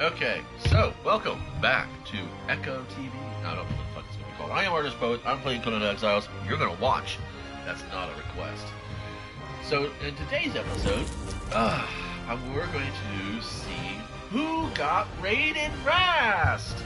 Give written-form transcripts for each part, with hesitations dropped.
Okay, so welcome back to Echo TV. I don't know what the fuck it's gonna be called. I am ArtistPoet. I'm playing Conan Exiles. You're gonna watch. That's not a request. So in today's episode, we're going to see who got raided fast.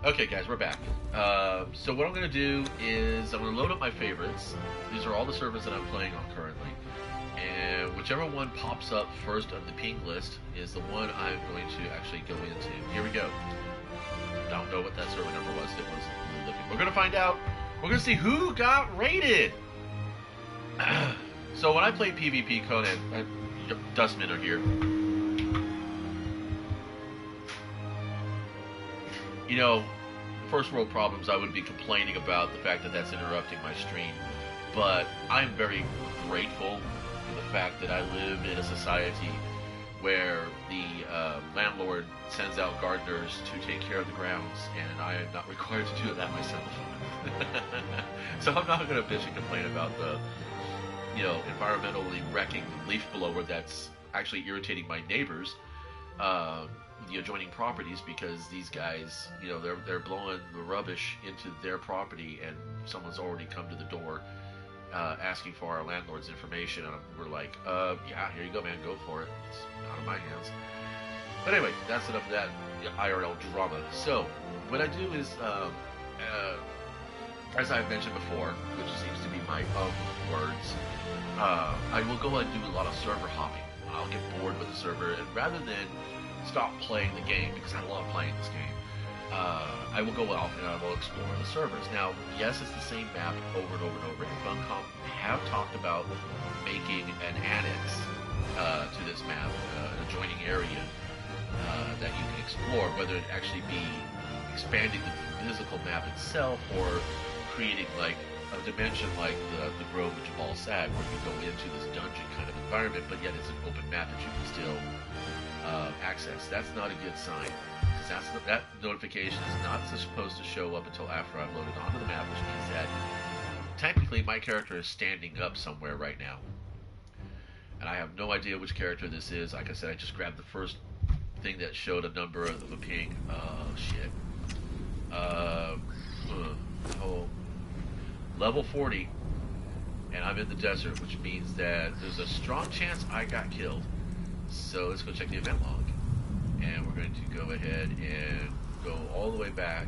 Okay, guys, we're back. So what I'm going to do is I'm going to load up my favorites. These are all the servers that I'm playing on currently. And whichever one pops up first on the ping list is the one I'm going to actually go into. Here we go. Don't know what that server number was. It was looking. We're going to find out. We're going to see who got raided. So when I play PvP Conan, Dustmen are here. You know, first world problems, I would be complaining about the fact that that's interrupting my stream, but I'm very grateful for the fact that I live in a society where the landlord sends out gardeners to take care of the grounds, and I am not required to do that myself. So I'm not going to bitch and complain about the, environmentally wrecking leaf blower that's actually irritating my neighbors. The adjoining properties, because these guys, they're blowing the rubbish into their property, and someone's already come to the door asking for our landlord's information, and we're like, yeah, here you go, man, go for it. It's out of my hands. But anyway, that's enough of that IRL drama. So what I do is, as I've mentioned before, which seems to be my words, I will go and do a lot of server hopping. I'll get bored with the server, and rather than stop playing the game, because I love playing this game, I will go out and I will explore the servers. Now, yes, it's the same map over and over and over, and Funcom have talked about making an annex to this map, an adjoining area that you can explore, whether it actually be expanding the physical map itself or creating like a dimension like the Grove of Jabal Sad, where you go into this dungeon kind of environment, but yet it's an open map that you can still access. That's not a good sign, because that notification is not supposed to show up until after I've loaded onto the map, which means that technically my character is standing up somewhere right now, and I have no idea which character this is. Like I said, I just grabbed the first thing that showed a number of a ping. Oh shit. Level 40, and I'm in the desert, which means that there's a strong chance I got killed. So let's go check the event log, and we're going to go ahead and go all the way back.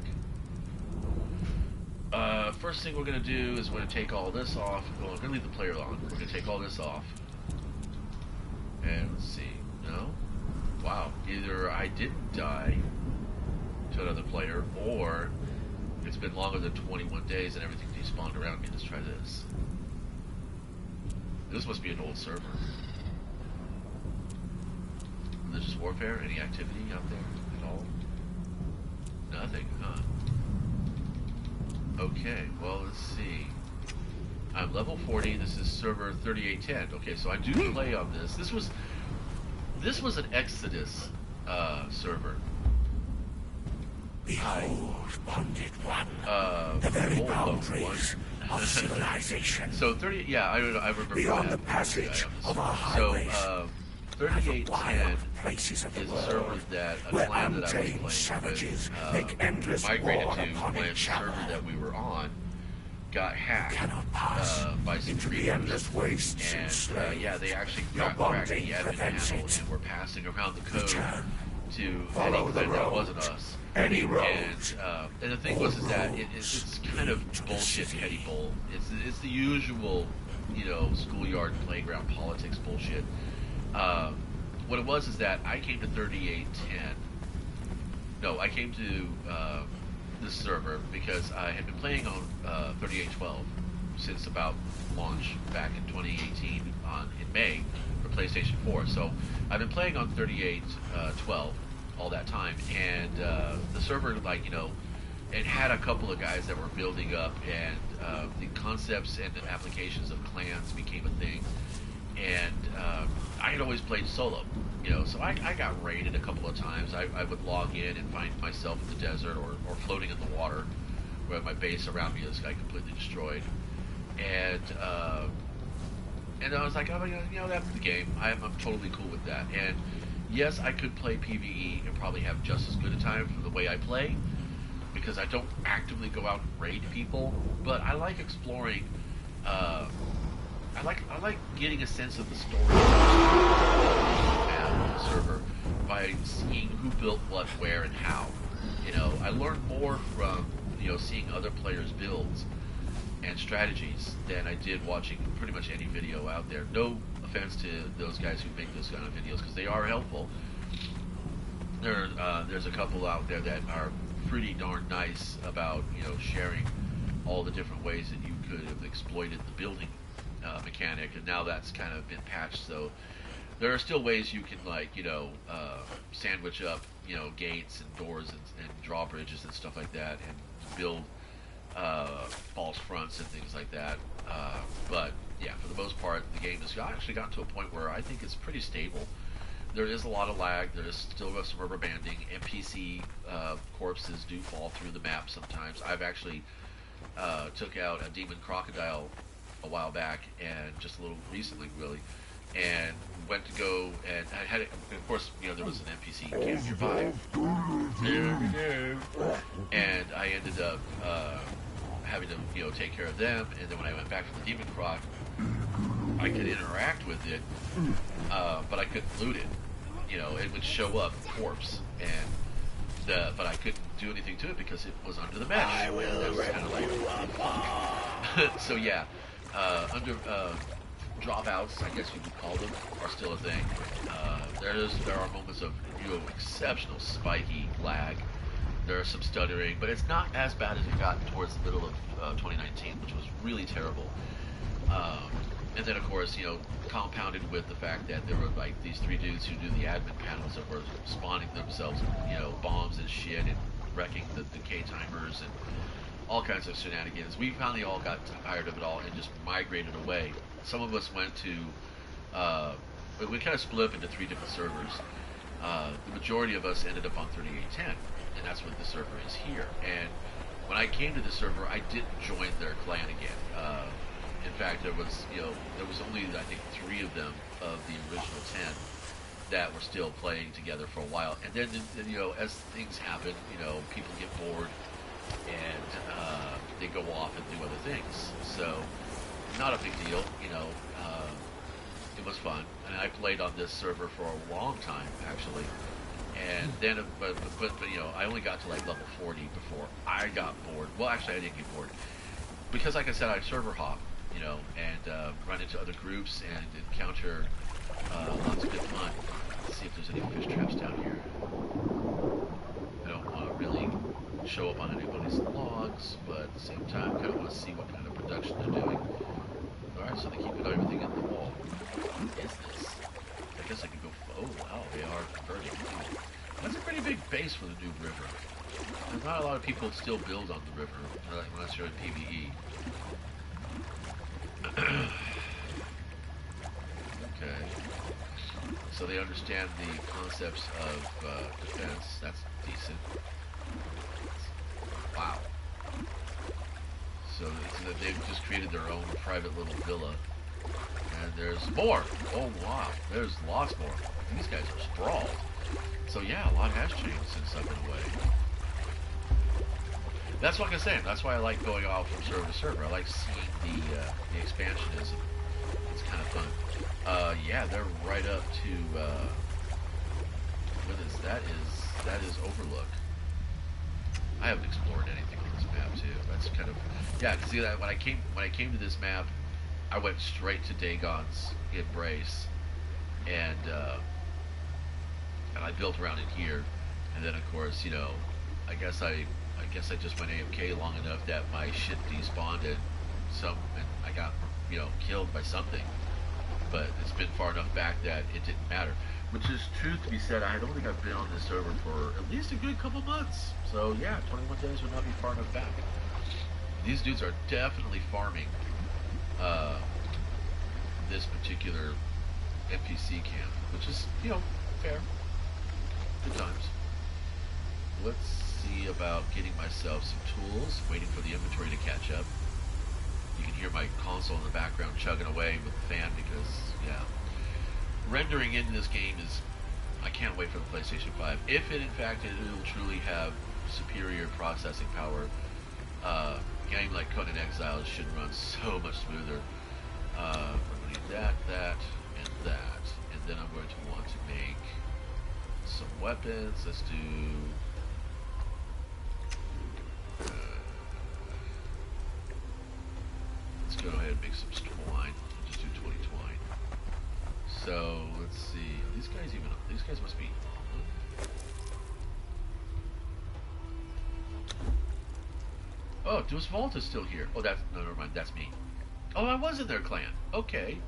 First thing we're going to do is we're going to take all this off. Well, I'm going to leave the player on. We're going to take all this off, and let's see. No? Wow. Either I didn't die to another player, or it's been longer than 21 days and everything despawned around me. Let's try this. This must be an old server. Religious warfare? Any activity out there at all? Nothing, huh? Okay, well, let's see. I'm level 40. This is server 3810. Okay, so I do play on this. This was an Exodus server. Behold, bonded one, the very boundaries of civilization. So 30, yeah, I remember. Beyond the passage of our highways. So 3810 is a server that a clan that I was playing with migrated to when the server that we were on got hacked by some creators, and yeah, they actually cracked the admin panel and were passing around the code to any clan that wasn't us. And the thing was is that it's kind of bullshit petty bull. It's the usual, you know, schoolyard playground politics bullshit. What it was is that I came to 3810. No, I came to this server because I had been playing on 3812 since about launch back in 2018 in May for PlayStation 4. So I've been playing on 3812 all that time, and the server, like, you know, it had a couple of guys that were building up, and the concepts and the applications of clans became a thing. And I had always played solo, you know, so I got raided a couple of times. I would log in and find myself in the desert or floating in the water, where my base around me is like completely destroyed. And I was like, oh, you know, that's the game. I'm totally cool with that. And yes, I could play PvE and probably have just as good a time for the way I play, because I don't actively go out and raid people, but I like exploring. I like getting a sense of the story of the server by seeing who built what, where, and how. You know, I learned more from, you know, seeing other players' builds and strategies than I did watching pretty much any video out there. No offense to those guys who make those kind of videos, because they are helpful. There's a couple out there that are pretty darn nice about, you know, sharing all the different ways that you could have exploited the building mechanic, and now that's kind of been patched. So there are still ways you can, like, you know, sandwich up, you know, gates and doors and drawbridges and stuff like that, and build false fronts and things like that. But yeah, for the most part, the game has actually gotten to a point where I think it's pretty stable. There is a lot of lag. There is still some rubber banding. NPC corpses do fall through the map sometimes. I've actually took out a demon crocodile a while back, and just a little recently, really, and went to go, and I had it, of course, you know, there was an NPC camp nearby, and I ended up having to, you know, take care of them. And then when I went back for the demon croc, I could interact with it, but I couldn't loot it. You know, it would show up corpse, and but I couldn't do anything to it because it was under the mesh. I will that was kind of like, so yeah, dropouts, I guess you could call them, are still a thing. There are moments of, you know, exceptional spiky lag. There are some stuttering, but it's not as bad as it got towards the middle of 2019, which was really terrible. And then, of course, you know, compounded with the fact that there were, like, these three dudes who do the admin panels that were spawning themselves, you know, bombs and shit, and wrecking the K-timers and all kinds of shenanigans. We finally all got tired of it all and just migrated away. Some of us went to, we kind of split up into three different servers. The majority of us ended up on 3810, and that's what the server is here. And when I came to the server, I didn't join their clan again. In fact, there was only, I think, 3 of them of the original 10 that were still playing together for a while. And then, you know, as things happen, you know, people get bored and they go off and do other things. So, not a big deal, you know. It was fun, and I played on this server for a long time, actually. And then, but you know, I only got to like level 40 before I got bored. Well, actually, I didn't get bored because, like I said, I server hop, you know, and run into other groups and encounter lots of good fun. Let's see if there's any fish traps down here. I don't want to really show up on anybody's logs, but at the same time, kind of want to see what kind of production they're doing. Alright, so they keep everything in the wall. What is this? I guess I could go. Oh, wow, they are converting. That's a pretty big base for the new river. There's not a lot of people still build on the river, unless you're in PvE. Okay. So they understand the concepts of defense. That's decent. Wow. So they've just created their own private little villa. And there's more. Oh, wow. There's lots more. These guys are sprawled. So yeah, a lot has changed since I've been away. That's what I'm saying. That's why I like going off from server to server. I like seeing the expansionism. It's kind of fun. Yeah, they're right up to what is that? Is Overlook. I haven't explored anything on this map too. That's kind of yeah. See that when I came to this map, I went straight to Dagon's Embrace, and I built around it here, and then of course I guess I just went AFK long enough that my shit despawned and I got killed by something. But it's been far enough back that it didn't matter. Which is truth to be said, I don't think I've been on this server for at least a good couple months. So yeah, 21 days would not be far enough back. These dudes are definitely farming this particular NPC camp, which is, fair. Good times. Let's see about getting myself some tools, waiting for the inventory to catch up. You can hear my console in the background chugging away with the fan because, yeah. Rendering into this game is, I can't wait for the PlayStation 5. If it, in fact, it will truly have superior processing power, a game like Conan Exiles should run so much smoother. I'm going to need that, and that. And then I'm going to want to make some weapons. Let's do... let's go ahead and make some twine. Just do 20 twine. So, let's see. These guys must be... Oh, Deus Vault is still here. Oh, no, never mind. That's me. Oh, I was in their clan. Okay.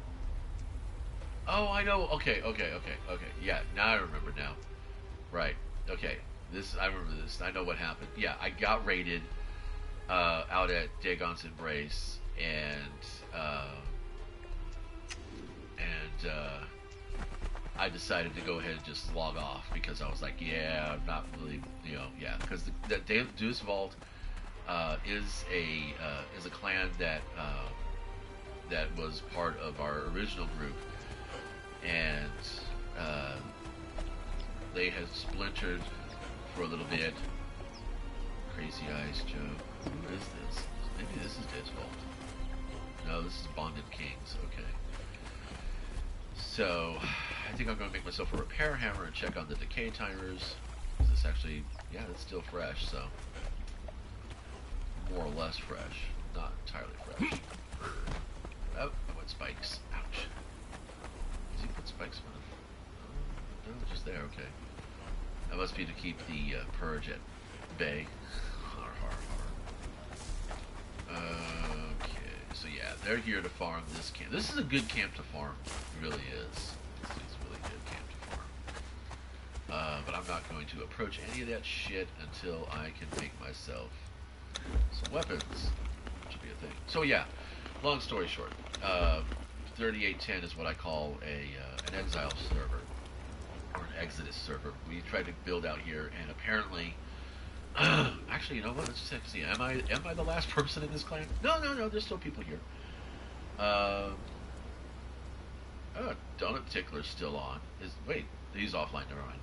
Oh, I know. Okay. Yeah, now I remember now. Right. Okay. I remember this. I know what happened. Yeah, I got raided out at Dagon's Embrace, and I decided to go ahead and just log off because I was like, yeah, I'm not really, yeah, because the Deus Vault is a clan that was part of our original group, and they had splintered for a little bit. Crazy Eyes Joe. Who is this? Maybe this is Deus Vault. No, this is Bonded Kings. Okay. So, I think I'm going to make myself a repair hammer and check on the decay timers. Is this actually... yeah, it's still fresh, so... more or less fresh. Not entirely fresh. Oh, I went spikes. Ouch. Does he put spikes on it? No, just there, okay. That must be to keep the purge at bay. Har, har, har. Okay, so yeah, they're here to farm this camp. This is a good camp to farm. It really is. It's a really good camp to farm. But I'm not going to approach any of that shit until I can make myself some weapons, which will be a thing. So yeah, long story short, 3810 is what I call an Exile server, or an Exodus server. We tried to build out here, and apparently, actually, you know what? Let's just have to see. Am I the last person in this clan? No. There's still people here. Donut Tickler's still on. Wait, he's offline. Never mind.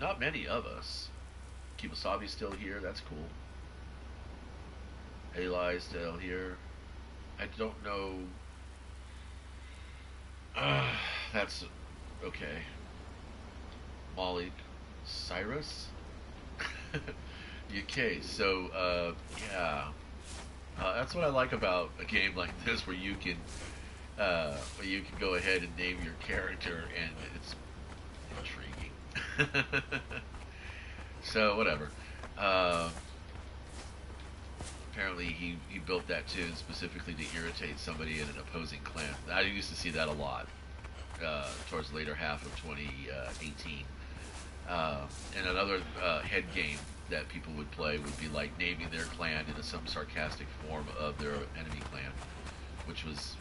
Not many of us. Kimasabi's still here. That's cool. Ali's still here. I don't know. That's okay. Molly, Cyrus. UK. So yeah. That's what I like about a game like this, where you can go ahead and name your character, and it's intriguing. So whatever. Apparently he built that tune specifically to irritate somebody in an opposing clan. I used to see that a lot towards the later half of 2018. And another head game that people would play would be like naming their clan in some sarcastic form of their enemy clan, which was,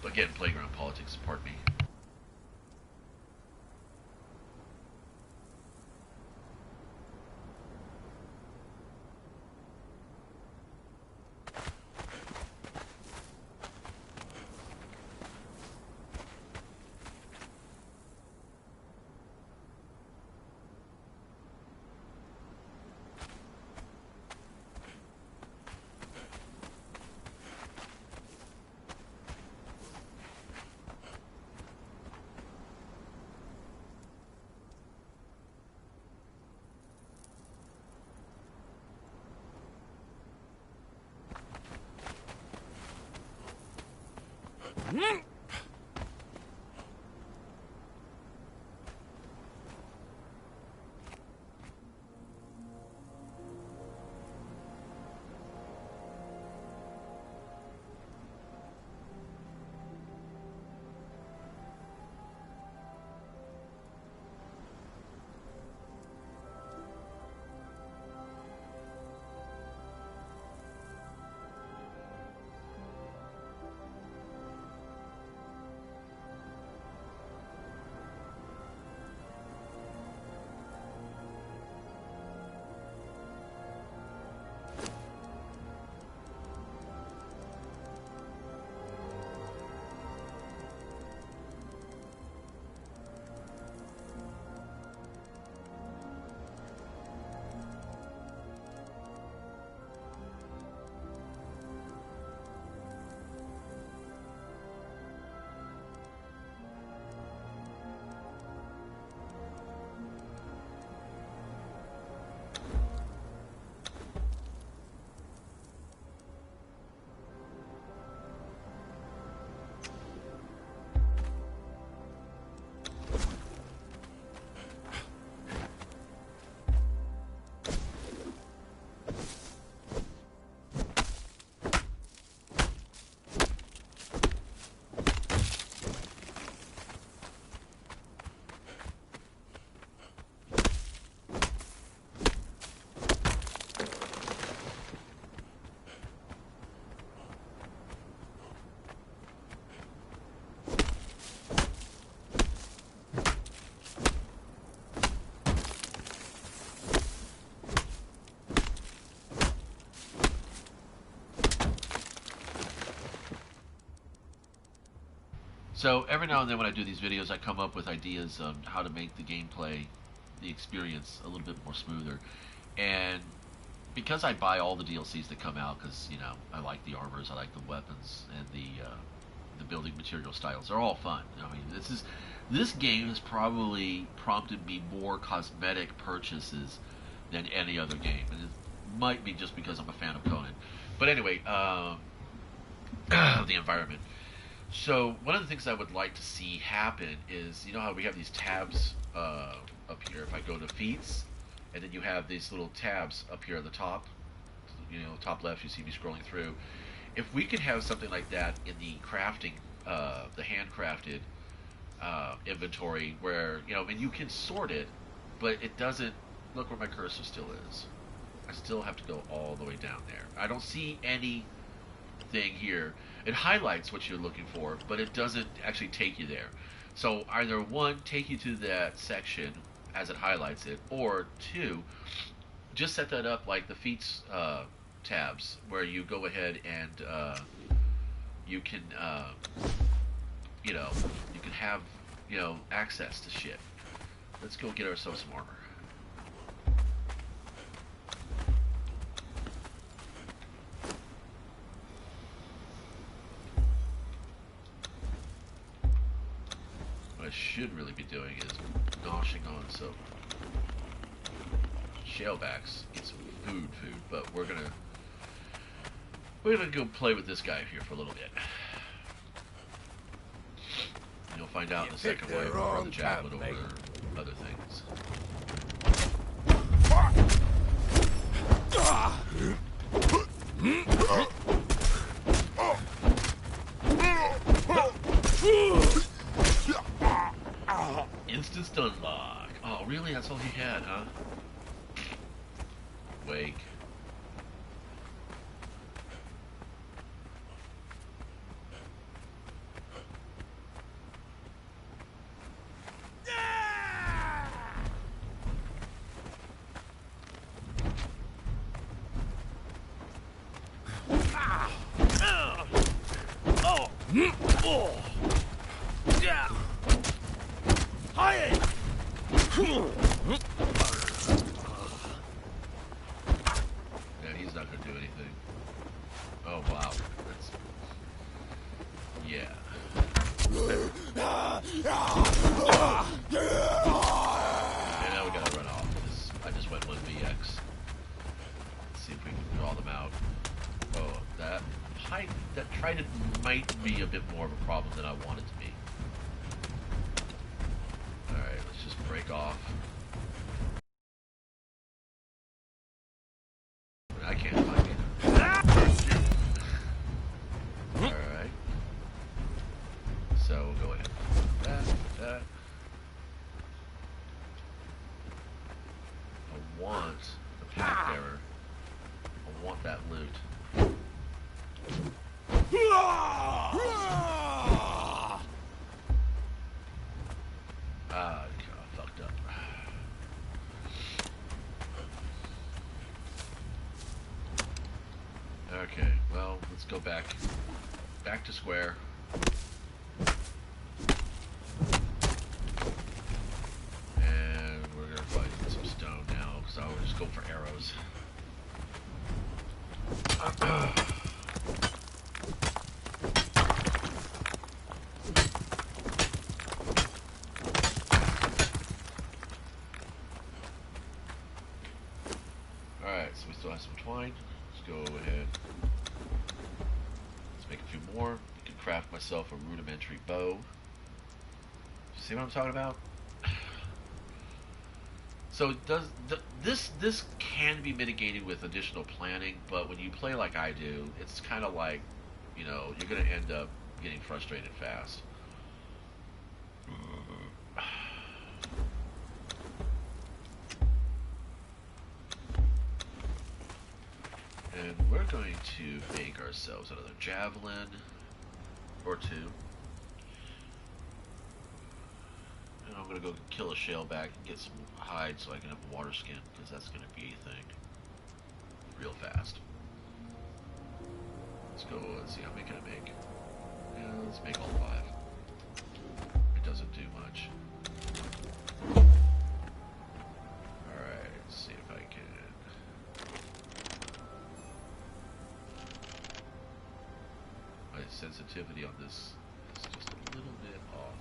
again, playground politics, pardon me. So every now and then when I do these videos, I come up with ideas on how to make the gameplay, the experience, a little bit more smoother. And because I buy all the DLCs that come out, because you know I like the armors, I like the weapons, and the building material styles. They're all fun. I mean, this game has probably prompted me more cosmetic purchases than any other game, and it might be just because I'm a fan of Conan. But anyway, the environment. So one of the things I would like to see happen is, you know how we have these tabs up here. If I go to feats, and then you have these little tabs up here at the top, you know, top left, you see me scrolling through. If we could have something like that in the crafting, the handcrafted inventory, where, you know, and you can sort it, but it doesn't, look where my cursor still is. I still have to go all the way down there. I don't see anything here. It highlights what you're looking for, but it doesn't actually take you there. So either one, take you to that section as it highlights it, or two, just set that up like the feats tabs, where you go ahead and you can, you know, you can have, you know, access to shit. Let's go get ourselves some armor. What I should really be doing is noshing on some shellbacks, get some food, but we're gonna go play with this guy here for a little bit. And you'll find out in a second why I prefer the javelin over other things. Instant stun lock. Oh, really? That's all he had, huh? Wake. Yeah, he's not gonna do anything. Oh wow, that's yeah. And now we gotta run off. I just went 1VX. Let's see if we can draw them out. Oh, that height, that afraid it might be a bit more of a problem than I want it to be. Alright, let's just break off. I can't find it. Alright. So we'll go ahead. That. I want the pack bearer. I want that loot. Ah, God, fucked up. Okay, well, let's go back to square. And we're gonna find some stone now, so I'll just go for arrows. Alright, so we still have some twine. Let's go ahead. Let's make a few more. I can craft myself a rudimentary bow. See what I'm talking about? So this can be mitigated with additional planning, but when you play like I do, it's kind of like, you know, you're going to end up getting frustrated fast. And we're going to make ourselves another javelin or two. And I'm going to go kill a shaleback and get some hide so I can have a water skin, because that's going to be a thing real fast. Let's go and see how many can I make. Yeah, let's make all 5. It doesn't do much. Alright, let's see if I can... My sensitivity on this is just a little bit off.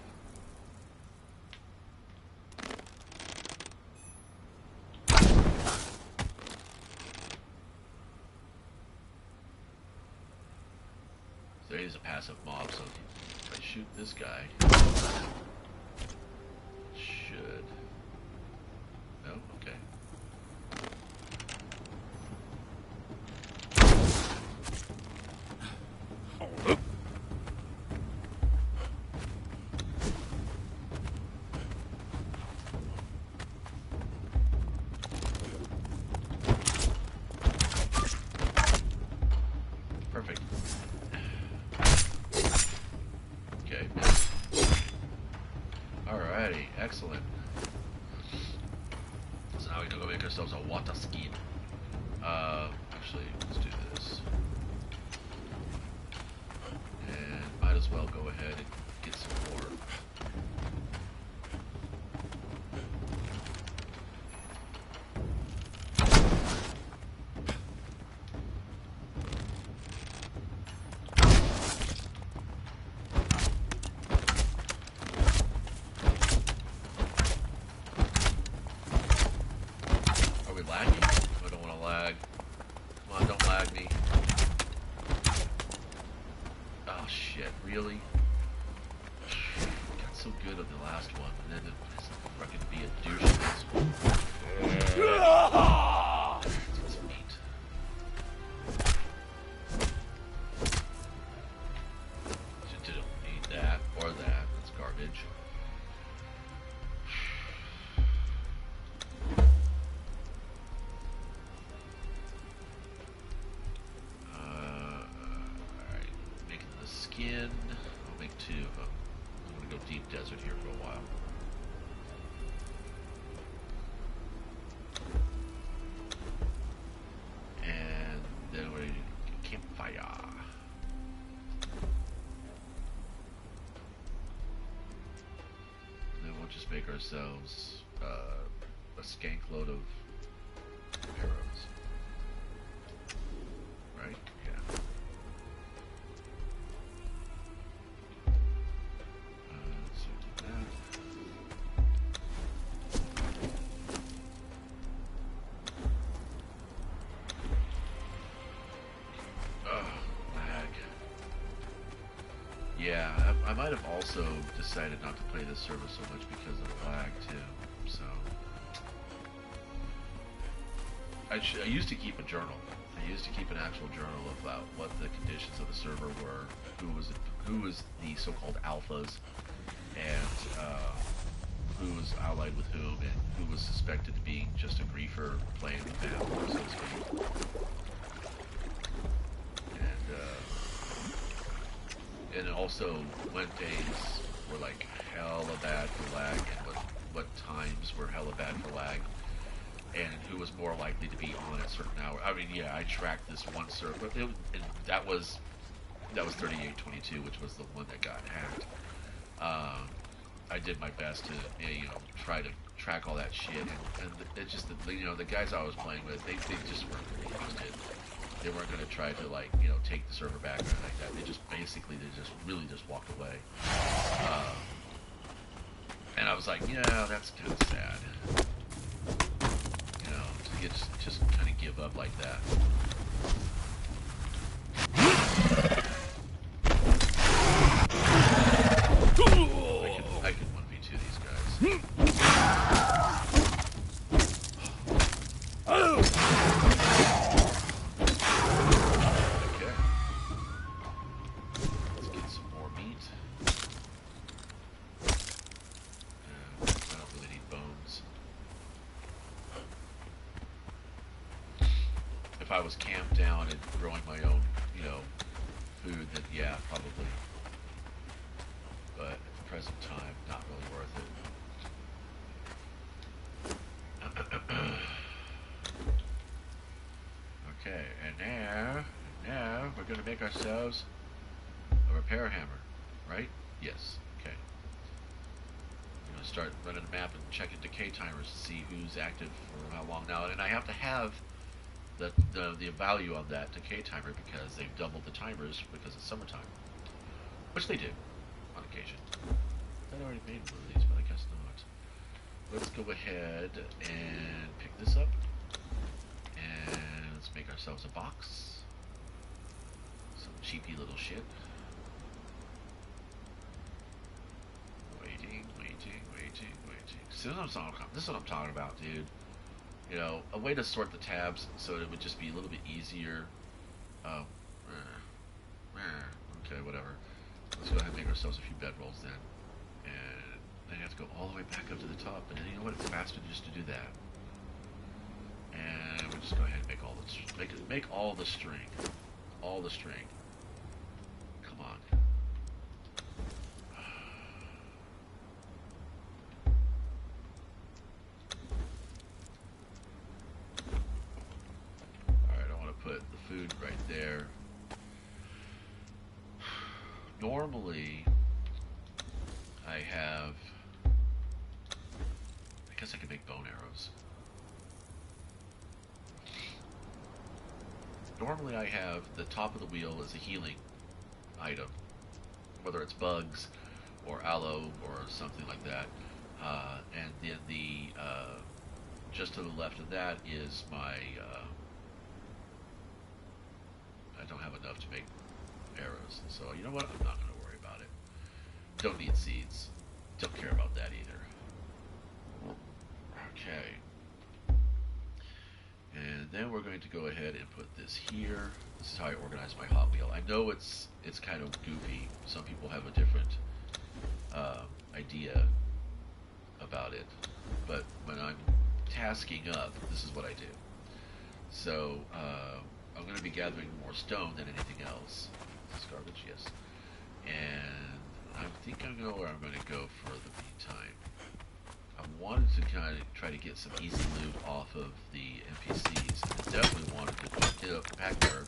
So he's a passive mob, so if I shoot this guy, should... No? Okay. Perfect. Okay. Alrighty, excellent. So now we can go make ourselves a water skin. Actually, let's do this. And might as well go ahead and get some more. Are we lagging? I don't want to lag. Come on, don't lag me. Oh shit, really? Got so good on the last one, and then it's fucking be a douche in this one. It's meat. Just don't need that or that. That's garbage. Alright, making the skin. I'll make 2 of them. I'm gonna go deep desert here for a while. And then we're gonna do campfire. And then we'll just make ourselves a skank load of arrows. Right? Yeah. So do that. Ugh, lag. Yeah, I might have also decided not to play this server so much because of lag too. So I used to keep a journal. I used to keep an actual journal about what the conditions of the server were, who was the so-called alphas, and who was allied with whom, and who was suspected of being just a griefer playing the map, so to speak. And also when days were like hella bad for lag, and what times were hella bad for lag, and who was more likely to be on at certain hours. I mean, yeah, I tracked this one server, and that was 3822, which was the one that got hacked. I did my best to try to track all that shit, and it just the guys I was playing with, they just weren't really interested. They weren't going to try to take the server back or anything like that. They just basically really just walked away. And I was like, yeah, that's kind of sad. To get just kind of give up like that. I can 1v2 these guys. If I was camped down and growing my own, food, then yeah, probably. But at the present time, not really worth it. Okay, and now we're gonna make ourselves a repair hammer, right? Yes. Okay. I'm gonna start running the map and checking decay timers to see who's active for how long now, and I have to have the value of that decay timer because they've doubled the timers because it's summertime, which they do on occasion. I already made one of these, but I guess not. Let's go ahead and pick this up, and let's make ourselves a box. Some cheapy little shit. Waiting. So this is what I'm talking about, dude. A way to sort the tabs so it would just be a little bit easier. Okay, whatever. Let's go ahead and make ourselves a few bedrolls then. And then you have to go all the way back up to the top. And then you know what? It's faster just to do that. And we'll just go ahead and make all the string. All the string. Come on. Put the food right there. Normally, I guess I could make bone arrows. Normally I have the top of the wheel as a healing item, whether it's bugs or aloe or something like that. And then just to the left of that is my I don't have enough to make arrows, so you know what? I'm not going to worry about it. Don't need seeds. Don't care about that either. Okay. And then we're going to go ahead and put this here. This is how I organize my Hot Wheel. I know it's kind of goofy. Some people have a different idea about it, but when I'm tasking up, this is what I do. So I'm going to be gathering more stone than anything else. Is this garbage? Yes. And I think I know where I'm going to go for the meantime. I wanted to kind of try to get some easy loot off of the NPCs. I definitely wanted to hit up Packer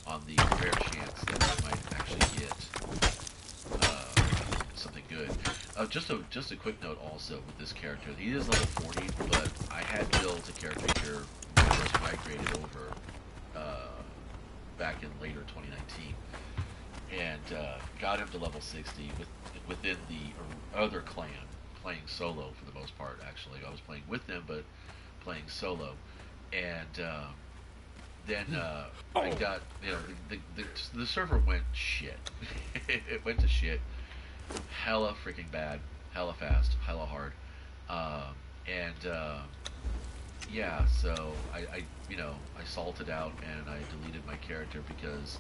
on the rare chance that I might actually get something good. Just a quick note also with this character. He is level 40, but I had built a character here when I was migrated over back in later 2019, and got him to level 60 within the other clan, playing solo for the most part. Actually, I was playing with them, but playing solo, and then I got the server went shit. it went to shit. Hella freaking bad, hella fast, hella hard. And yeah, so I salted out and I deleted my character because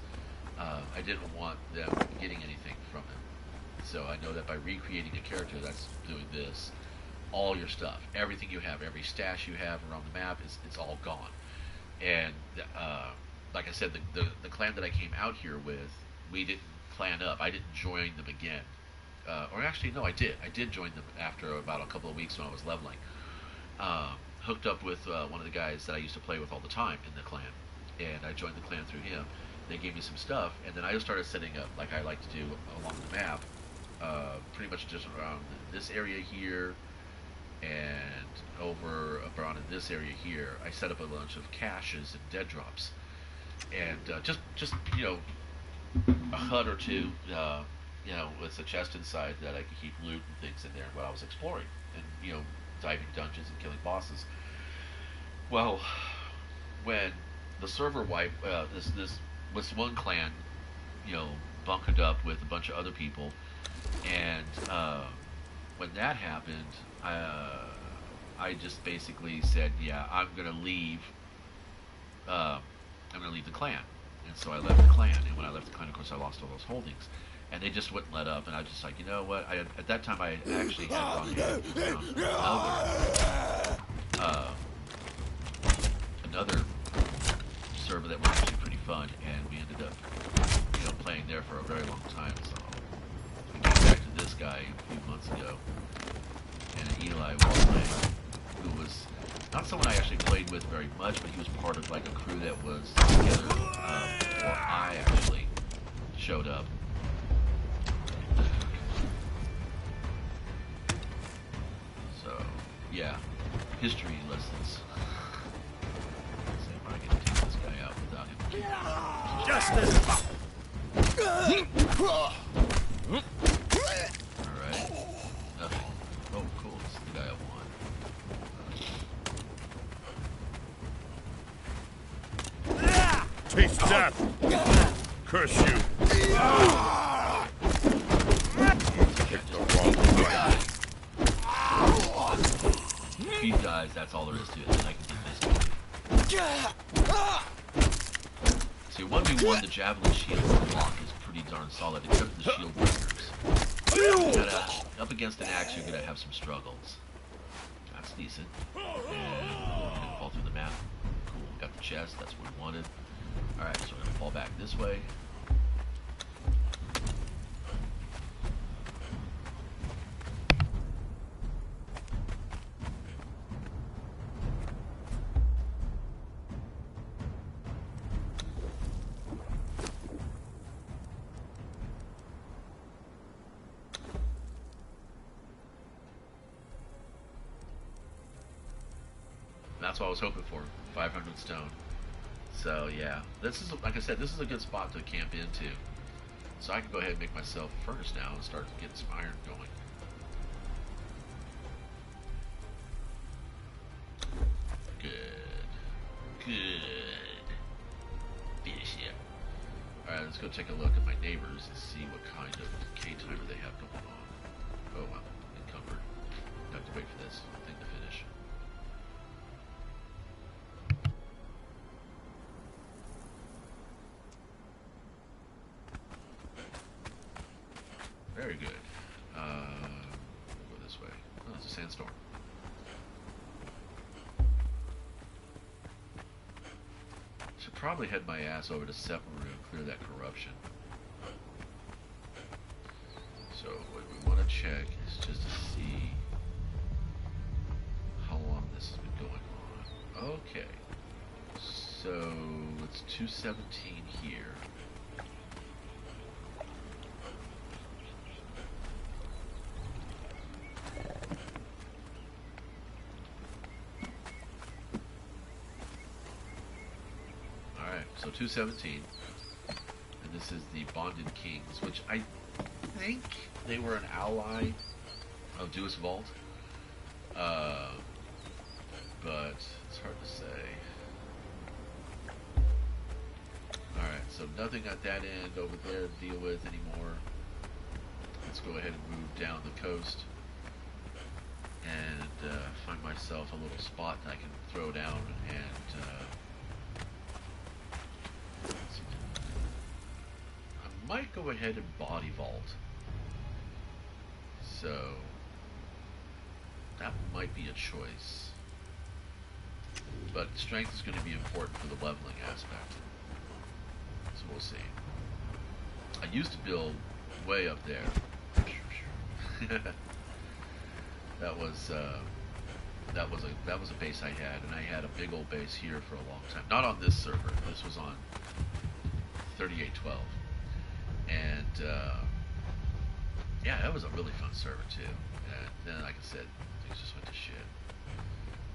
I didn't want them getting anything from it. So I know that by recreating a character that's doing this, all your stuff, everything you have, every stash you have around the map it's all gone. And like I said, the clan that I came out here with, we didn't clan up. I didn't join them again. Or actually, no, I did. I did join them after about a couple of weeks when I was leveling. Hooked up with one of the guys that I used to play with all the time in the clan, and I joined the clan through him. They gave me some stuff, and then I just started setting up like I like to do along the map, pretty much just around this area here, and over around in this area here. I set up a bunch of caches and dead drops, and just a hut or two, with a chest inside that I could keep loot and things in there while I was exploring and diving dungeons and killing bosses. Well, when the server wipe, this one clan, bunkered up with a bunch of other people, and when that happened, I just basically said, yeah, I'm gonna leave. I'm gonna leave the clan, and so I left the clan. And when I left the clan, of course, I lost all those holdings, and they just wouldn't let up. And I was just like, you know what? At that time, I actually had gone ahead and found another server that was actually pretty fun, and we ended up, playing there for a very long time. So we came back to this guy a few months ago, and Eli was playing, who was not someone I actually played with very much, but he was part of like a crew that was together before I actually showed up. So yeah, history lessons. Let's see if I can take this guy out without him. Justice. Alright. Nothing. Oh, cool. This is the guy I want. Taste death! Curse you! Picked the wrong way. If he dies, that's all there is to it. Then I can get this guy. See, 1v1, the javelin shield block is pretty darn solid, except for the shield breakers. Up against an axe, you're gonna have some struggles. That's decent. And gonna fall through the map. Cool, got the chest, that's what we wanted. Alright, so we're gonna fall back this way. That's what I was hoping for, 500 stone. So yeah, this is, like I said, this is a good spot to camp into. So I can go ahead and make myself a furnace now and start getting some iron going. Good. Good. Finish it. Alright, let's go take a look at my neighbors and see what kind of decay timer they have going on. Oh, I'm encumbered. I have to wait for this thing to finish. Very good. We'll go this way. Oh, it's a sandstorm. Should probably head my ass over to Sepmaru and clear that corruption. So what we want to check is just to see how long this has been going on. Okay. So it's 217 here. So 217, and this is the Bonded Kings, which I think they were an ally of Deus Vault, but it's hard to say. Alright, so nothing at that end over there to deal with anymore. let's go ahead and move down the coast and find myself a little spot that I can throw down and I might go ahead and body vault. So that might be a choice. But strength is going to be important for the leveling aspect. So we'll see. I used to build way up there. that was a base I had, and I had a big old base here for a long time. Not on this server. This was on 3812, and yeah, that was a really fun server too. And then, like I said, things just went to shit.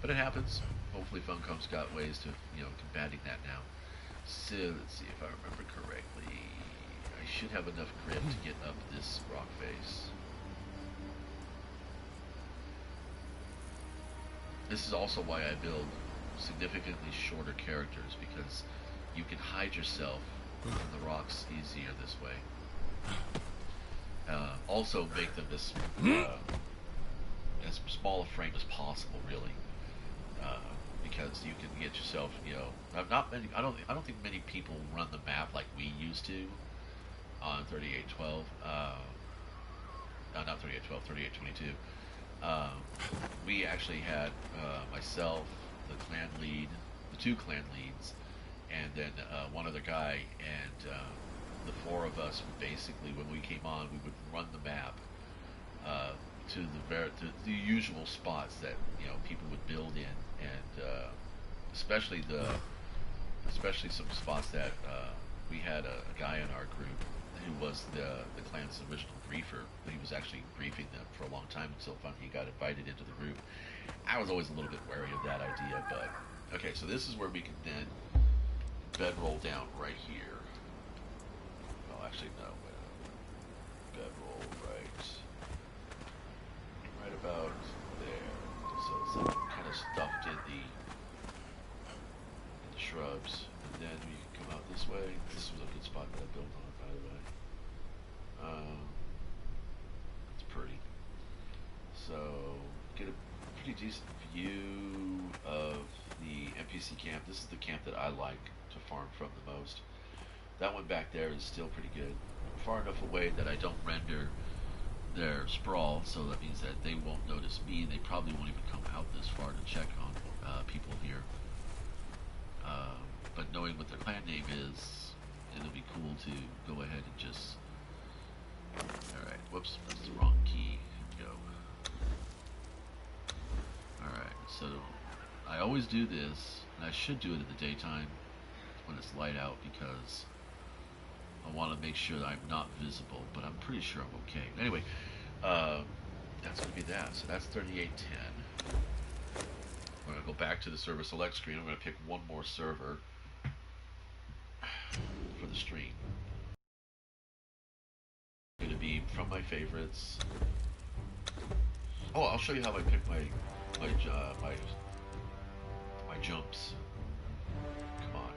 But it happens. Hopefully, Funcom's got ways to combating that now. So let's see if I remember correctly. I should have enough grip to get up this rock face. This is also why I build significantly shorter characters, because you can hide yourself in the rocks easier this way. Also make them as small a frame as possible, really, because you can get yourself, not many. I don't think many people run the map like we used to on 3812. No, not 3812, 3822. We actually had myself, the clan lead, the two clan leads, and then one other guy, and the four of us would basically, when we came on, we would run the map to the usual spots that people would build in, and especially some spots that we had a guy in our group who was the clan's original griefer. He was actually griefing them for a long time until finally he got invited into the group. I was always a little bit wary of that idea, but okay, so this is where we can then bedroll down right here. Well, actually, no. Bedroll right about there. So it's like kind of stuffed in the shrubs, and then we can come out this way. This was a good spot that I built on, by the way. It's pretty. So get a pretty decent view of the NPC camp. This is the camp that I like to farm from the most. That one back there is still pretty good. Far enough away that I don't render their sprawl, so that means that they won't notice me, and they probably won't even come out this far to check on people here. But knowing what their clan name is, it'll be cool to go ahead and just... Alright, whoops, that's the wrong key. Here we go. Alright, so I always do this, and I should do it in the daytime when it's light out, because I want to make sure that I'm not visible, but I'm pretty sure I'm okay. Anyway, that's going to be that. So that's 3810. I'm going to go back to the server select screen. I'm going to pick one more server for the stream. It's going to be from my favorites. Oh, I'll show you how I pick my jumps. Come on.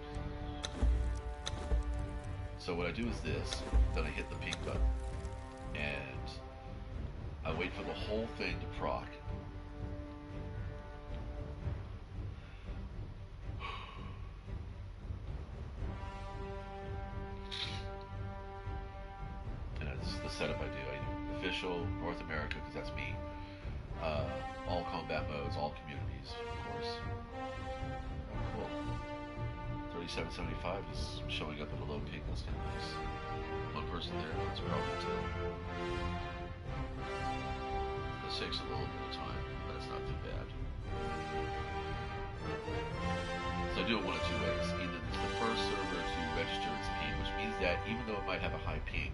So what I do is this, then I hit the pink button, and I wait for the whole thing to proc. And that's the setup I do. I do official, North America, because that's me. All combat modes, all communities, of course. Cool. 3775 is showing up at a low ping. That's kind of nice. One person there, that's probably tell. This takes a little bit of time, but it's not too bad. So I do it one of two ways. Either it's the first server to register its ping, which means that even though it might have a high ping,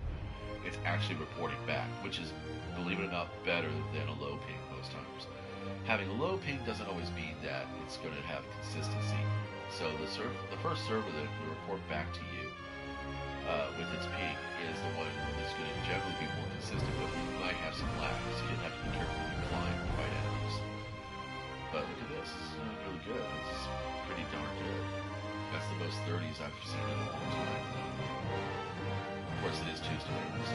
it's actually reporting back, which is, believe it or not, better than a low ping most times. Having a low ping doesn't always mean that it's going to have consistency. So the first server that will report back to you with its ping is the one that's going to generally be more consistent, but you might have some lag, so you have to be careful when you climb the right enemies. But look at this, this is really good. This is pretty darn good. That's the most 30s I've seen in a long time. Of course, it is 2 stories.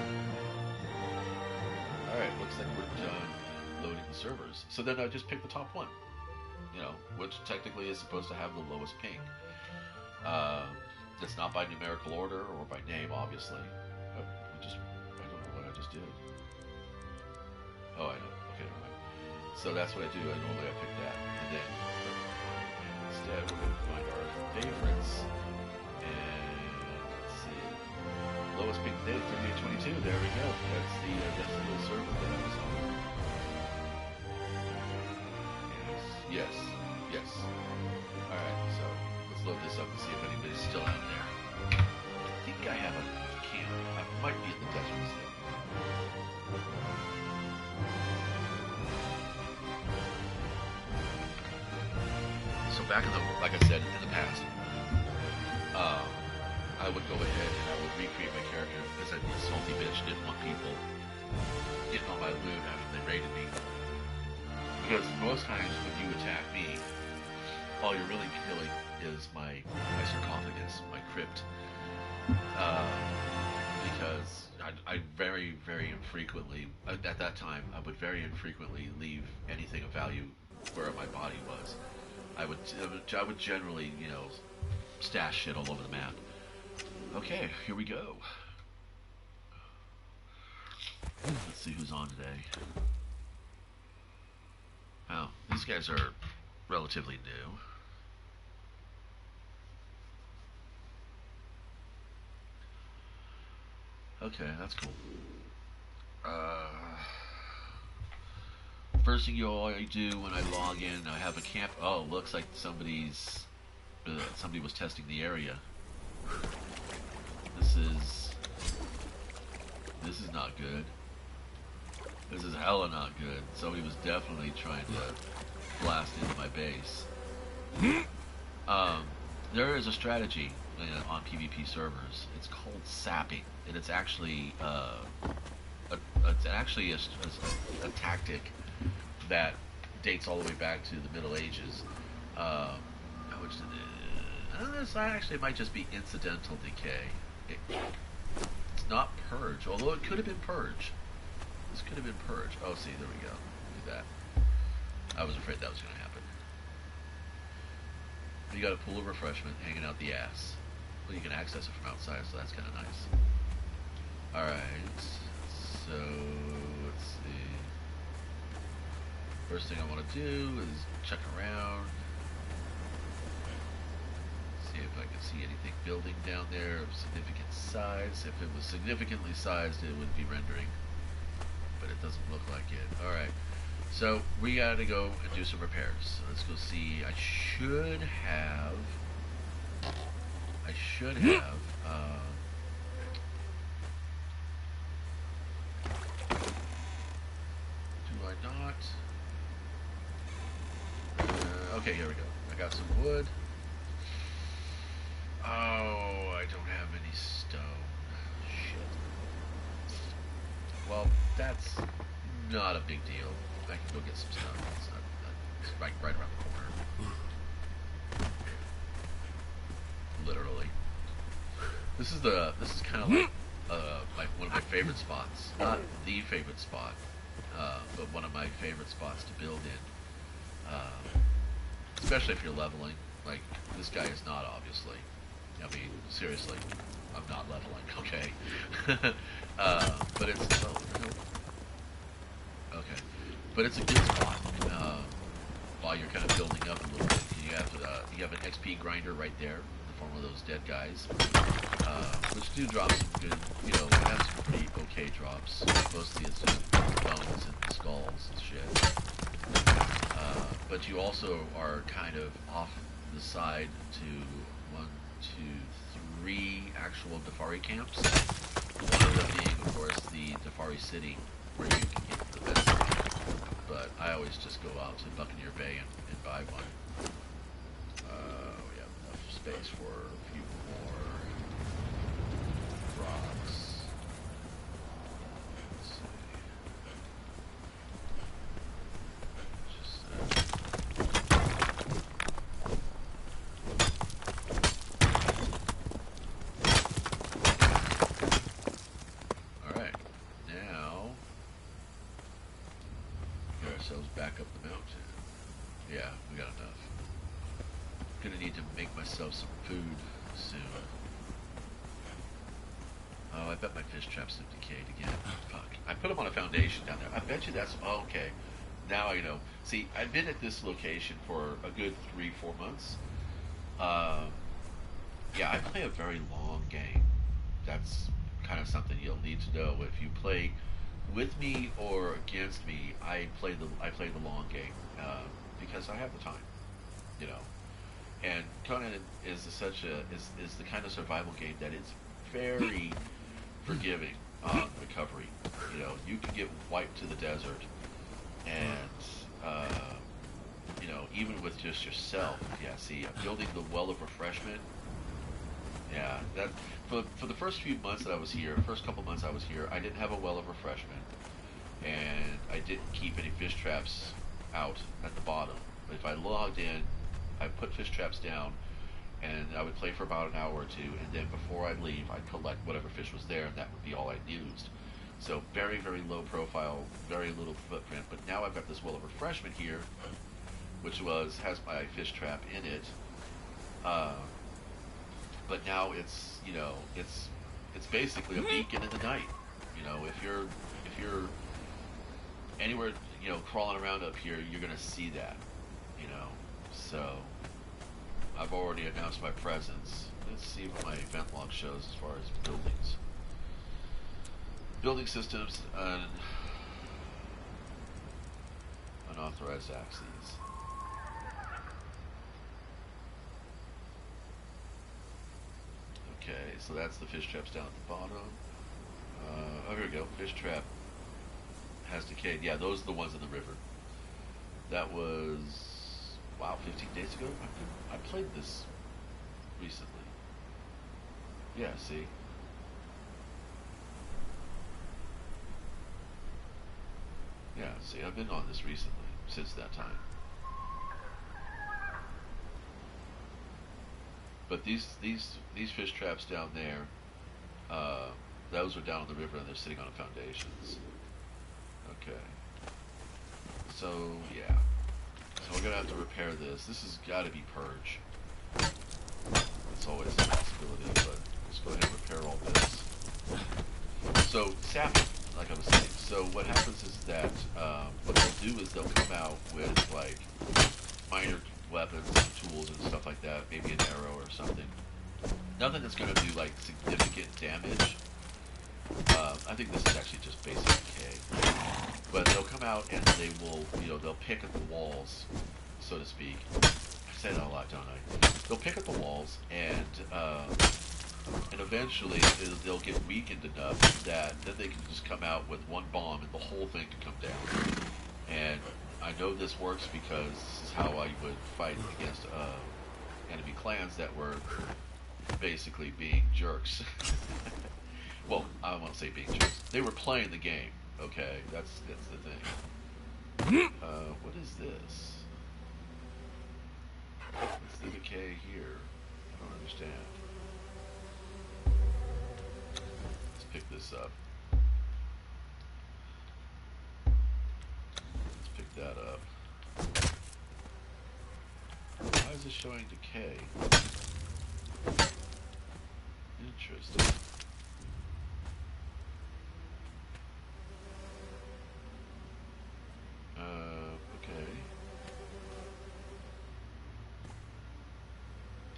like we're done loading the servers. So then I just pick the top one, you know, which technically is supposed to have the lowest ping. It's not by numerical order or by name, obviously. I don't know what I just did. Oh, I know. Okay, never mind. So that's what I do. Normally I pick that, and then instead we're going to find our favorites, and let's see, lowest ping today, 3822. There we go. That's the little server that I was on. Yes. All right, so let's load this up and see if anybody's still out there. I think I have a camp. I might be in the desert still. So back in the, like I said, in the past, I would go ahead and I would recreate my character because I'd be a salty bitch, didn't want people getting on my loot after they raided me. Because most times when you attack me, all you're really killing is my sarcophagus, my crypt. Because I very, very infrequently, at that time, I would very infrequently leave anything of value where my body was. I would generally, you know, stash shit all over the map. Okay, here we go. Let's see who's on today. Oh, these guys are relatively new. Okay, that's cool. First thing I do when I log in, I have a camp. Oh, looks like somebody was testing the area. This is not good. This is hella not good. Somebody was definitely trying to blast into my base. There is a strategy on PvP servers. It's called sapping, and it's actually a tactic that dates all the way back to the Middle Ages. This actually might just be incidental decay. It's not purge, although it could have been purge. This could have been purge. Oh, see, there we go. Look at that. I was afraid that was going to happen. You got a pool of refreshment hanging out the ass. Well, you can access it from outside, so that's kind of nice. Alright, so let's see. First thing I want to do is check around. See if I can see anything building down there of significant size. If it was significantly sized, it would be rendering. But it doesn't look like it. Alright, so we gotta go and do some repairs. So let's go see. I should have do I not? Okay, here we go. I got some wood. Oh, I don't have any stone. Shit. Well, that's not a big deal. I can go get some stone. It's right around the corner. Literally. This is kind of like one of my favorite spots. Not the favorite spot, but one of my favorite spots to build in. Especially if you're leveling. Like, this guy is not, obviously. I mean, seriously, I'm not leveling, okay? But it's... okay. But it's a good spot, while you're kind of building up a little bit. You have an XP grinder right there, in the form of those dead guys, which do drop some good, you know, have some pretty okay drops. Mostly it's just bones and skulls and shit. But you also are kind of off the side to 1, 2, 3 actual Dafari camps. One of them being, of course, the Dafari City, where you can get the best camp. But I always just go out to Buccaneer Bay and buy one. We have enough space for a few more rocks. Let's see. ourselves back up the mountain. Yeah, we got enough. Gonna need to make myself some food soon. Oh, I bet my fish traps have decayed again. Fuck. I put them on a foundation down there. I bet you that's... Oh, okay. Now I know. See, I've been at this location for a good 3-4 months. Yeah, I play a very long game. That's kind of something you'll need to know. If you play with me or against me, I play the long game because I have the time, you know. And Conan is is the kind of survival game that is very forgiving on recovery. You know, you can get wiped to the desert, and you know, even with just yourself. Yeah, see, I'm building the well of refreshment. Yeah, that for the first few months that I was here, first couple months I was here, I didn't have a well of refreshment, and I didn't keep any fish traps out at the bottom. But if I logged in, I put fish traps down, and I would play for about an hour or two, and then before I'd leave, I'd collect whatever fish was there, and that would be all I'd used. So very, very low profile, very little footprint. But now I've got this well of refreshment here, which has my fish trap in it. But now it's, you know, it's basically a beacon in the night. You know, if you're anywhere, you know, crawling around up here, you're gonna see that. You know, so I've already announced my presence. Let's see what my event log shows as far as buildings. Building systems and unauthorized axes. Okay, so that's the fish traps down at the bottom. Oh, here we go. Fish trap has decayed. Yeah, those are the ones in the river. That was, wow, 15 days ago? I played this recently. Yeah, see? Yeah, see, I've been on this recently, since that time. But these fish traps down there, those are down on the river and they're sitting on foundations. Okay. So, yeah. So we're gonna have to repair this. This has got to be purge. It's always a possibility, but let's go ahead and repair all this. So, sapling, like I was saying. So what happens is that what they'll do is they'll come out with like minor weapons and tools and stuff like that, maybe an arrow or something. Nothing that's going to do like significant damage. I think this is actually just basic decay. But they'll come out and they will, you know, they'll pick at the walls, so to speak. I say that a lot, don't I? They'll pick at the walls and eventually they'll get weakened enough that then they can just come out with one bomb and the whole thing can come down. And I know this works because this is how I would fight against enemy clans that were basically being jerks. Well, I won't say being jerks. They were playing the game. Okay, that's the thing. What is this? What's the decay here? I don't understand. Let's pick this up. Let's pick that up. Why is it showing decay? Interesting. Okay.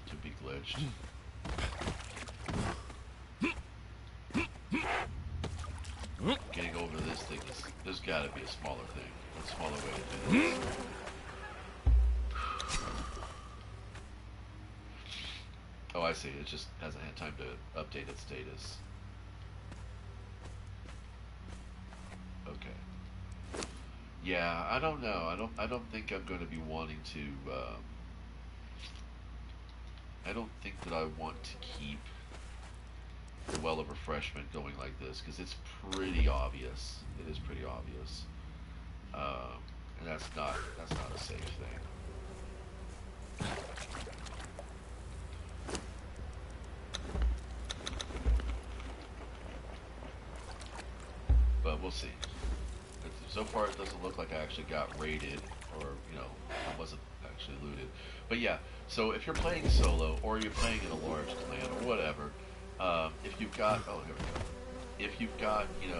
To be glitched. Getting over this thing there's gotta be a smaller thing. A smaller way to do this. Oh, I see. It just hasn't had time to update its status. Okay. Yeah, I don't know. I don't think I'm going to be wanting to. I don't think that I want to keep the well of refreshment going like this because it's pretty obvious. It is pretty obvious, and that's not a safe thing. But we'll see. So far, it doesn't look like I actually got raided, or I wasn't actually looted. But yeah, so if you're playing solo or you're playing in a large clan or whatever, if you've got here we go. If you've got when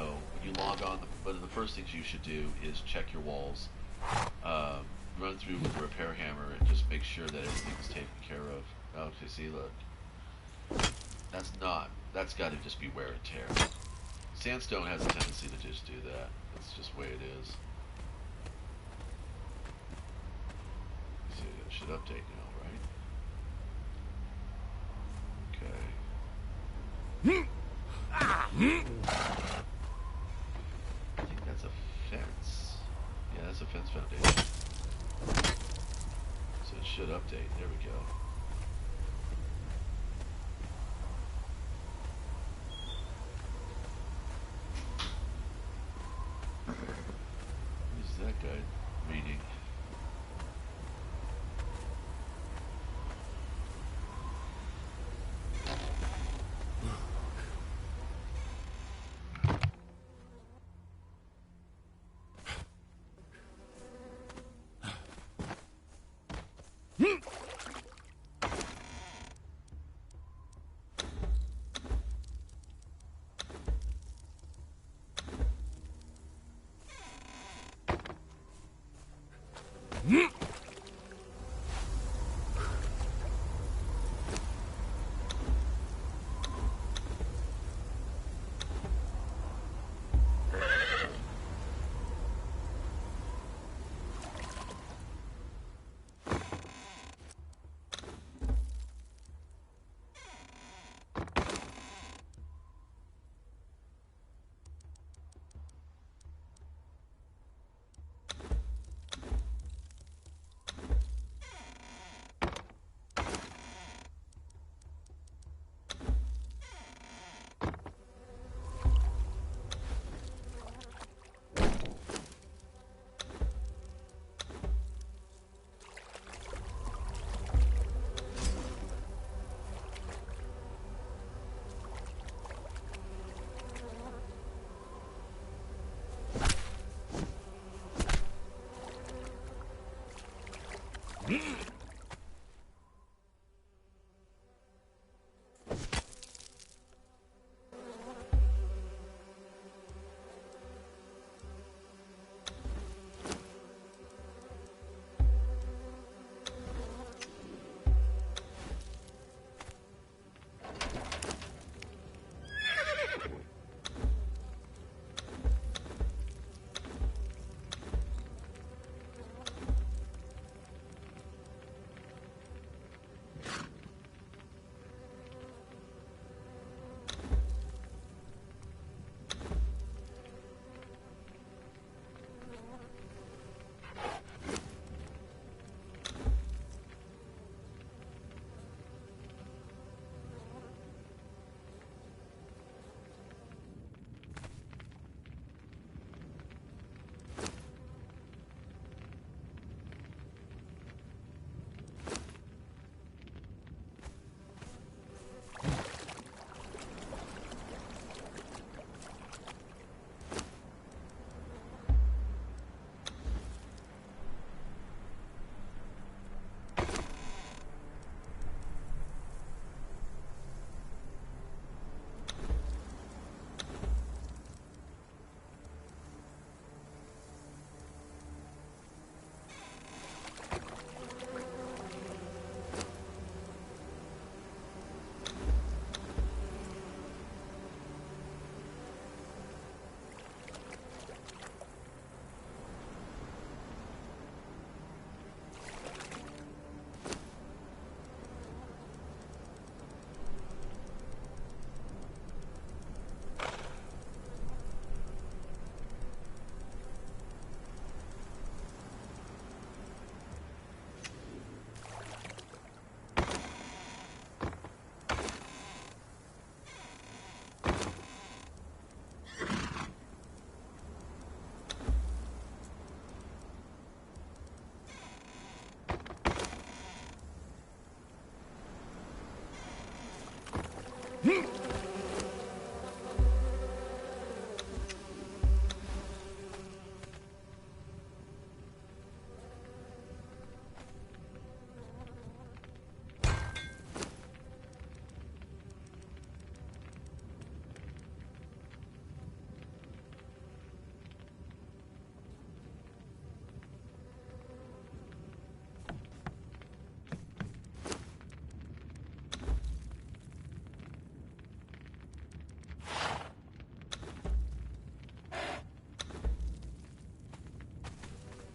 you log on, one of the first things you should do is check your walls, run through with the repair hammer, and just make sure that everything's taken care of. Okay, see, look, that's got to just be wear and tear. Sandstone has a tendency to just do that. That's just the way it is. So it should update now, right? Okay. I think that's a fence. Yeah, that's a fence foundation. So it should update. There we go. What is that guy reading?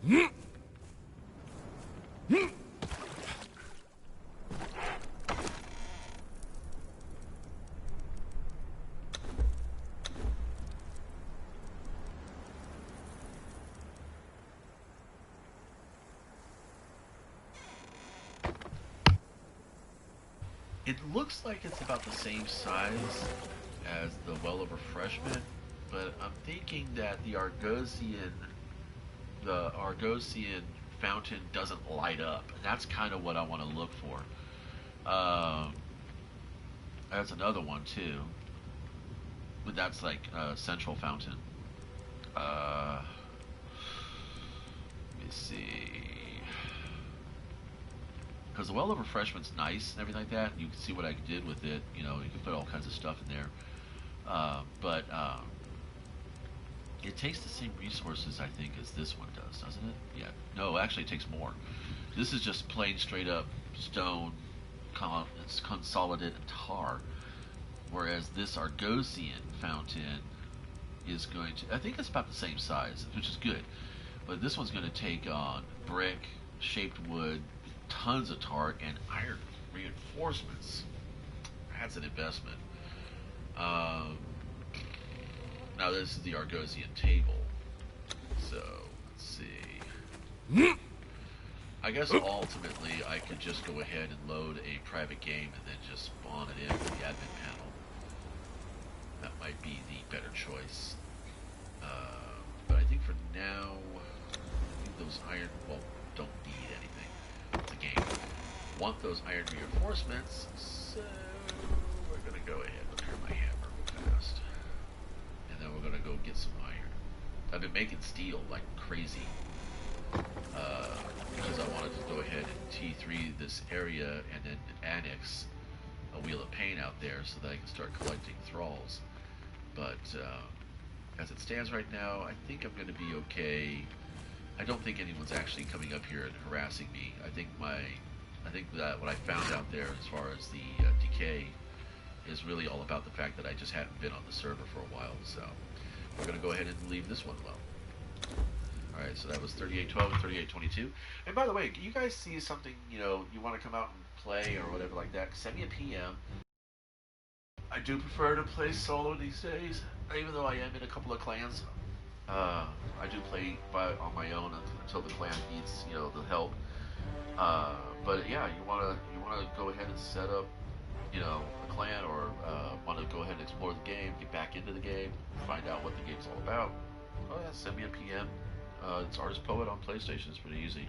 It looks like it's about the same size as the Well of Refreshment, but I'm thinking that the Argosian fountain doesn't light up, and that's kind of what I want to look for. That's another one too, but that's like Central Fountain. Uh, Let me see. Because the Well of Refreshment's nice and everything like that. You can see what I did with it. You know, you can put all kinds of stuff in there. But it takes the same resources, I think, as this one does, doesn't it? Yeah. No, actually, it takes more. This is just plain straight up stone. It's consolidated tar. Whereas this Argosian fountain is going to, I think it's about the same size, which is good. But this one's going to take on brick, shaped wood, tons of tar, and iron reinforcements. That's an investment. Um, Now this is the Argosian table. So let's see. I guess ultimately I could just go ahead and load a private game and then just spawn it in with the admin panel. That might be the better choice. But I think for now, those iron, well, don't need anything. It's a game. Want those iron reinforcements, so we're going to go ahead and repair my hammer real fast. And then we're going to go get some iron. I've been making steel like crazy. Because I wanted to go ahead and T3 this area and then annex a wheel of pain out there so that I can start collecting thralls. But as it stands right now, I think I'm going to be okay. I don't think anyone's actually coming up here and harassing me. I think that what I found out there as far as the decay is really all about the fact that I just hadn't been on the server for a while. So we're going to go ahead and leave this one alone. Alright, so that was 3812 and 3822. And by the way, you guys see something, you want to come out and play or whatever like that, send me a PM. I do prefer to play solo these days, even though I am in a couple of clans. I do play on my own until the clan needs, the help. But yeah, you wanna go ahead and set up, a clan, or want to go ahead and explore the game, get back into the game, find out what the game's all about. Oh yeah, send me a PM. It's ArtistPoet on PlayStation. It's pretty easy.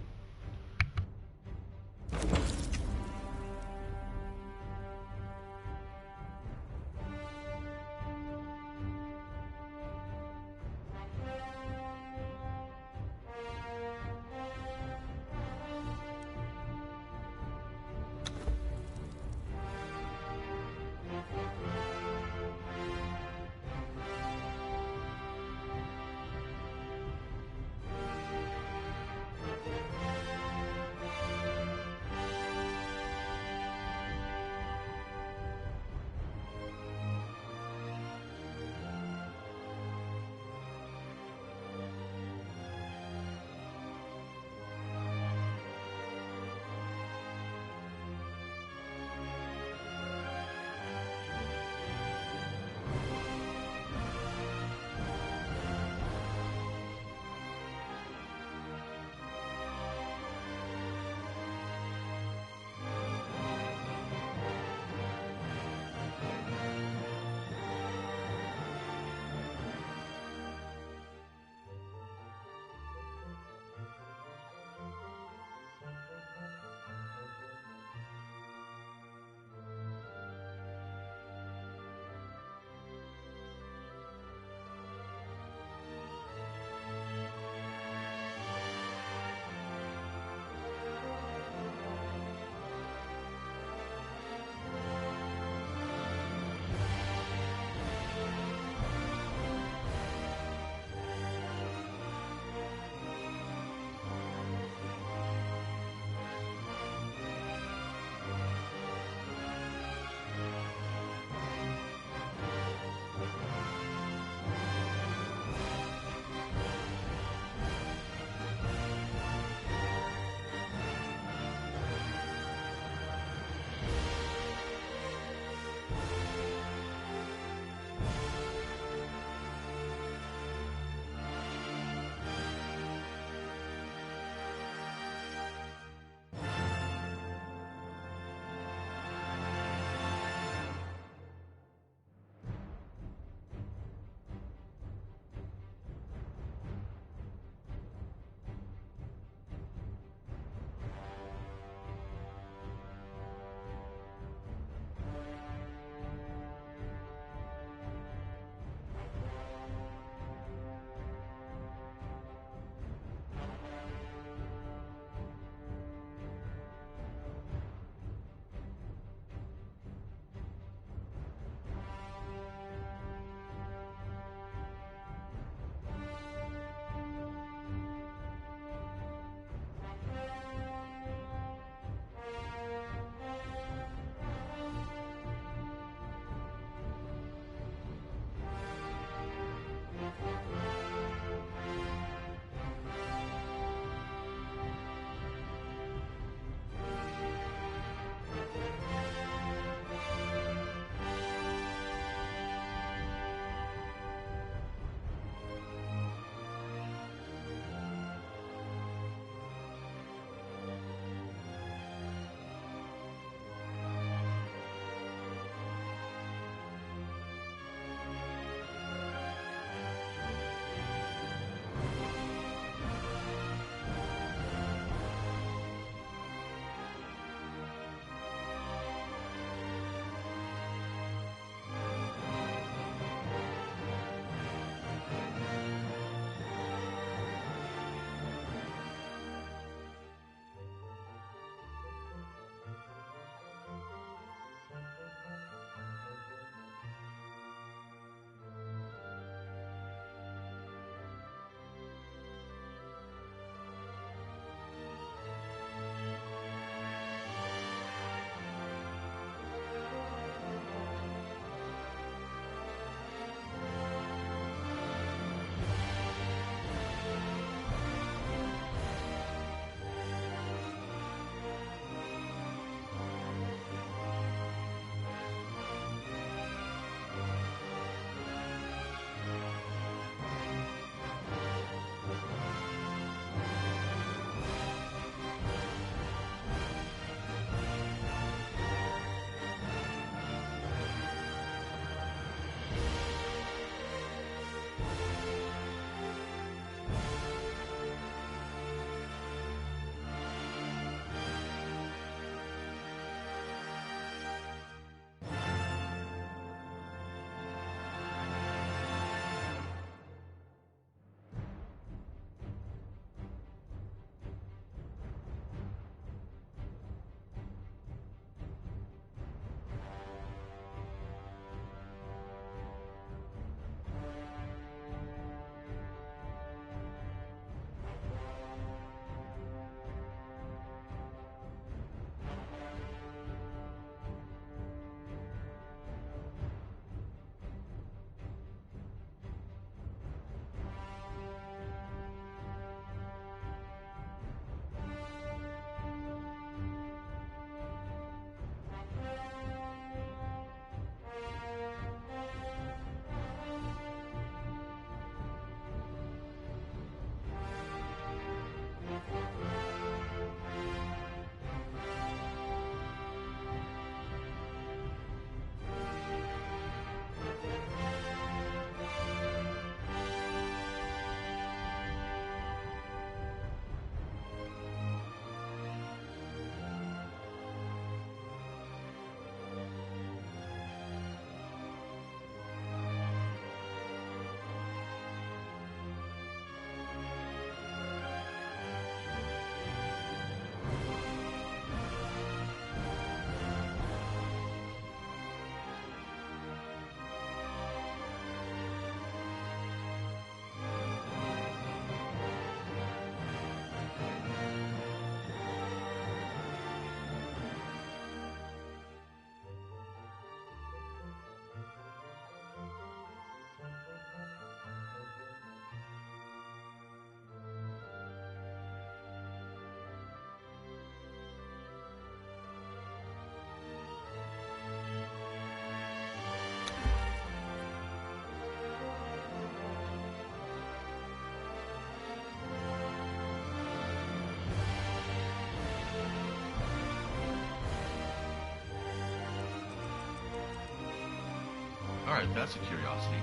Alright, that's a curiosity.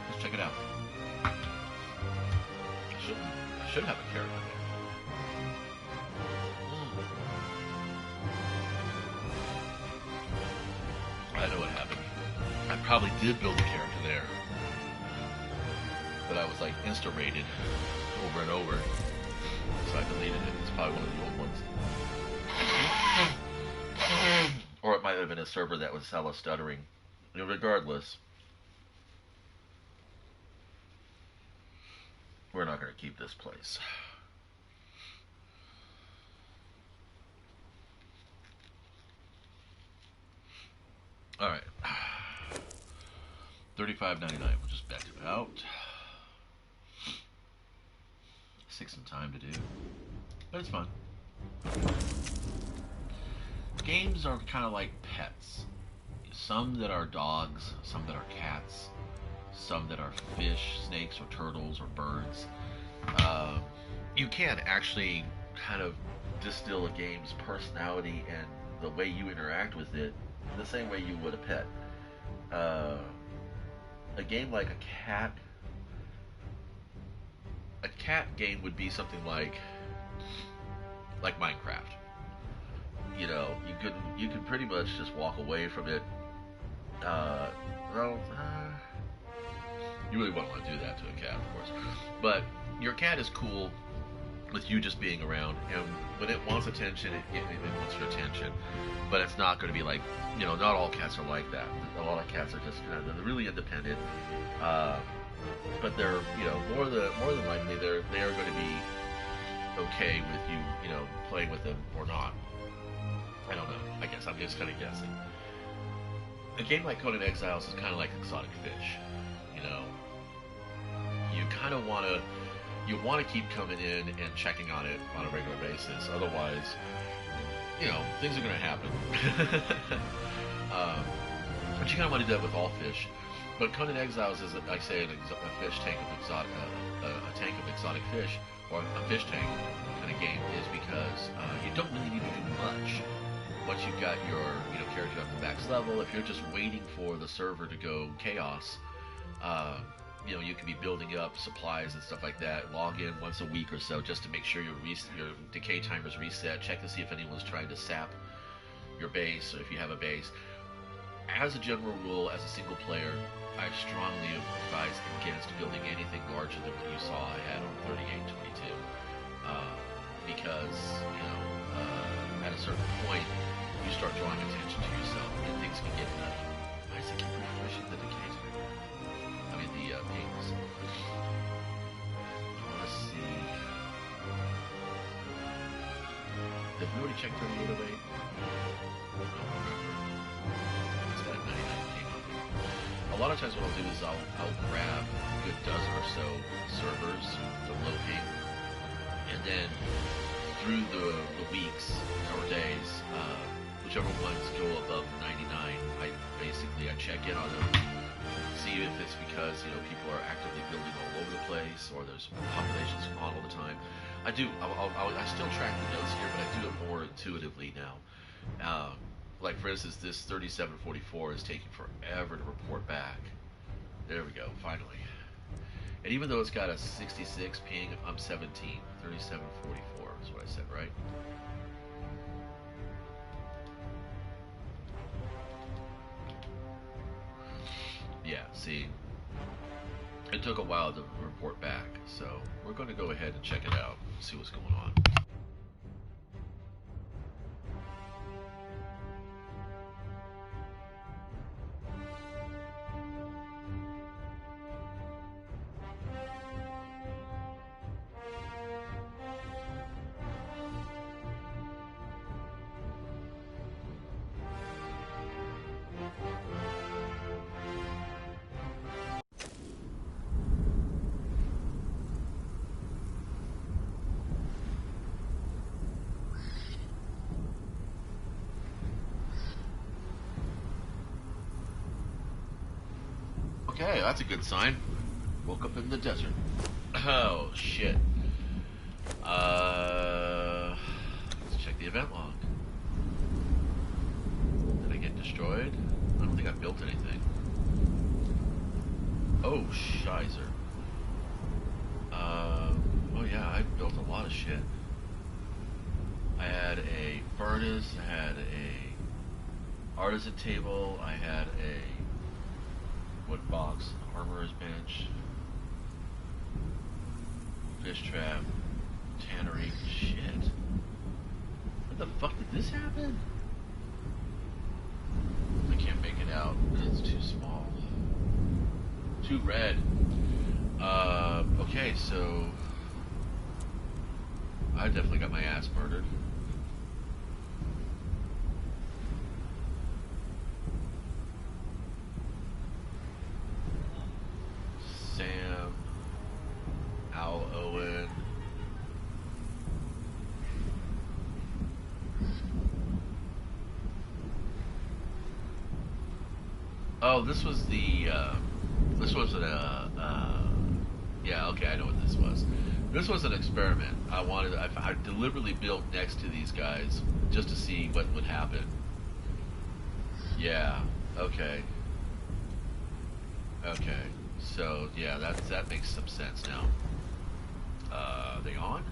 Let's check it out. I should have a character there. I know what happened. I probably did build a character there. But I was like insta-rated over and over. So I deleted it. It's probably one of the old ones. Or it might have been a server that was hella stuttering. Regardless, we're not going to keep this place. Alright. $35.99. We'll just back it out. Take some time to do. But it's fun. Games are kind of like pets. Some that are dogs, some that are cats, some that are fish, snakes, or turtles, or birds. You can actually kind of distill a game's personality and the way you interact with it the same way you would a pet. A game like a cat game would be something like Minecraft. You know, you could pretty much just walk away from it. You really wouldn't want to do that to a cat, of course. But your cat is cool with you just being around, and when it wants attention, it wants your attention. But it's not going to be like, you know, not all cats are like that. A lot of cats are just kind of, they're really independent. But they're, you know, more than likely they are going to be okay with you, you know, playing with them or not. I don't know. I guess I'm just kind of guessing. A game like Conan Exiles is kind of like exotic fish. You know, you kind of want to keep coming in and checking on it on a regular basis. Otherwise, you know, things are going to happen. But you kind of want to do that with all fish. But Conan Exiles is, I say, a fish tank of exotic, a tank of exotic fish, or a fish tank kind of game, is because you don't really need to do much once you've got your, you know, character up to max level. If you're just waiting for the server to go chaos, you know, you can be building up supplies and stuff like that. Log in once a week or so just to make sure your decay timer's reset. Check to see if anyone's trying to sap your base, or if you have a base. As a general rule, as a single player, I strongly advise against building anything larger than what you saw I had on 3822, because, you know, at a certain point, you start drawing attention to yourself, and things can get nutty. Why does it keep refreshing the decay timer? I mean, the pings. Let's see. Did we already check 3808? I don't remember. It's got a 99 ping on it. A lot of times what I'll do is I'll grab a good dozen or so servers, the low ping, and then through the weeks or days, whichever ones go above 99, I check in on them, see if it's because, you know, people are actively building all over the place, or there's populations on all the time. I still track the notes here, but I do it more intuitively now. Like, for instance, this 3744 is taking forever to report back. There we go, finally. And even though it's got a 66 ping, I'm 17. 3744 is what I said, right? Yeah, see, it took a while to report back, so we're going to go ahead and check it out, see what's going on. Okay, that's a good sign. Woke up in the desert. Oh, shit. Let's check the event log. Did I get destroyed? I don't think I built anything. Oh, shizer. Oh yeah, I built a lot of shit. I had a furnace, I had a artisan table, I had a wood box, armorer's bench, fish trap, tannery. Shit. What the fuck did this happen? I can't make it out. It's too small. Too red. Okay, so I definitely got my ass murdered. Sam, Al Owen. Oh, this was the. This was yeah, okay, I know what this was. This was an experiment. I deliberately built next to these guys just to see what would happen. Yeah, okay. Okay. So, yeah, that makes some sense now. Are they on?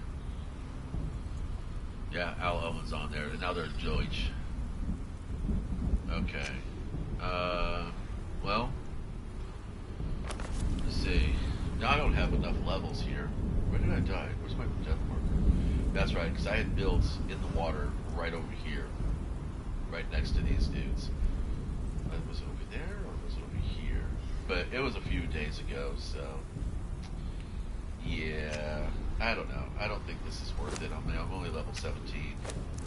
Yeah, Al Owen's on there. And now they're Deutsch. Okay. Well, let's see. Now I don't have enough levels here. Where did I die? Where's my death marker? That's right, because I had built in the water right over here. Right next to these dudes. Was it over there or was it over here? But it was a few days ago, so... Yeah, I don't know. I don't think this is worth it. I'm only level 17.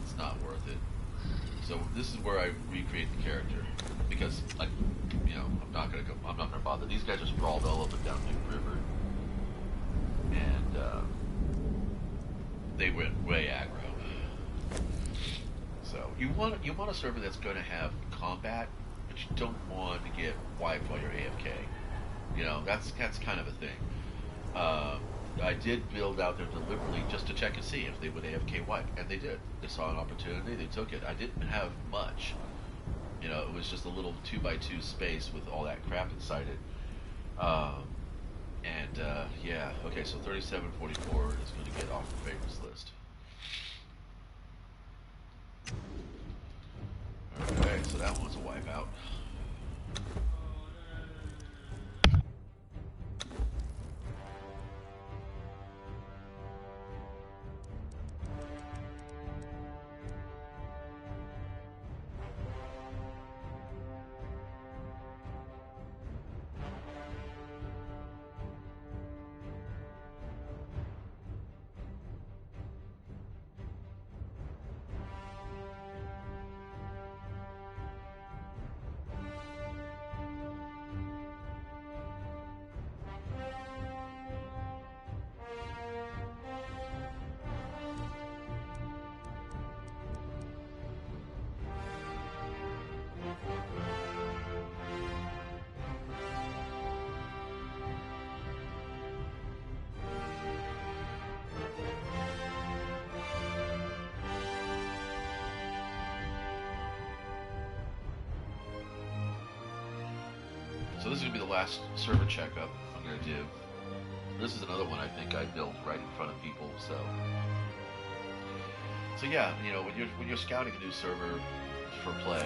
It's not worth it. So this is where I recreate the character. Because, like, you know, I'm not gonna bother. These guys are sprawled all up and down Duke River. And, they went way aggro. So, you want a server that's gonna have combat, but you don't want to get wiped while you're AFK. You know, that's kind of a thing. I did build out there deliberately just to check and see if they would AFK wipe, and they did. They saw an opportunity, they took it. I didn't have much. You know, it was just a little 2x2 space with all that crap inside it. Yeah, okay, so 3744 is going to get off the favorites list. Okay, so that one's a wipeout. So this is going to be the last server checkup I'm going to do. This is another one I think I built right in front of people, so yeah, you know, when you're scouting a new server for play,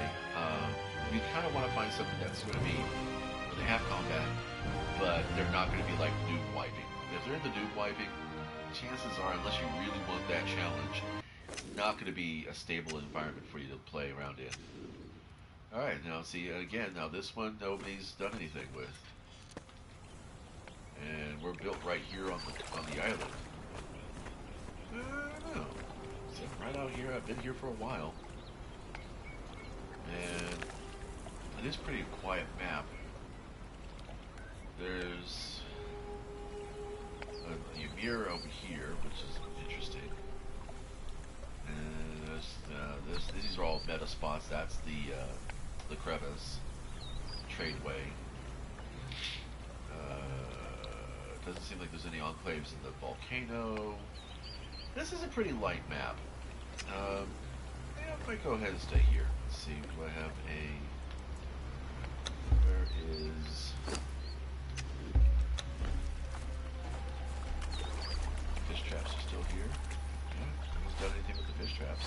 you kind of want to find something that's going to be where they have combat, but they're not going to be like noob wiping. If they're in the noob wiping, chances are, unless you really want that challenge, it's not going to be a stable environment for you to play around in. Alright, now see, again, now this one nobody's done anything with. And we're built right here on the island. I don't know. So right out here, I've been here for a while. And it is pretty quiet map. There's a Ymir over here, which is interesting. And these are all meta spots. That's the crevice, tradeway. Doesn't seem like there's any enclaves in the volcano. This is a pretty light map. Yeah, I might go ahead and stay here. Let's see, do I have a... Where is... traps are still here. Yeah, no one's done anything with the fish traps.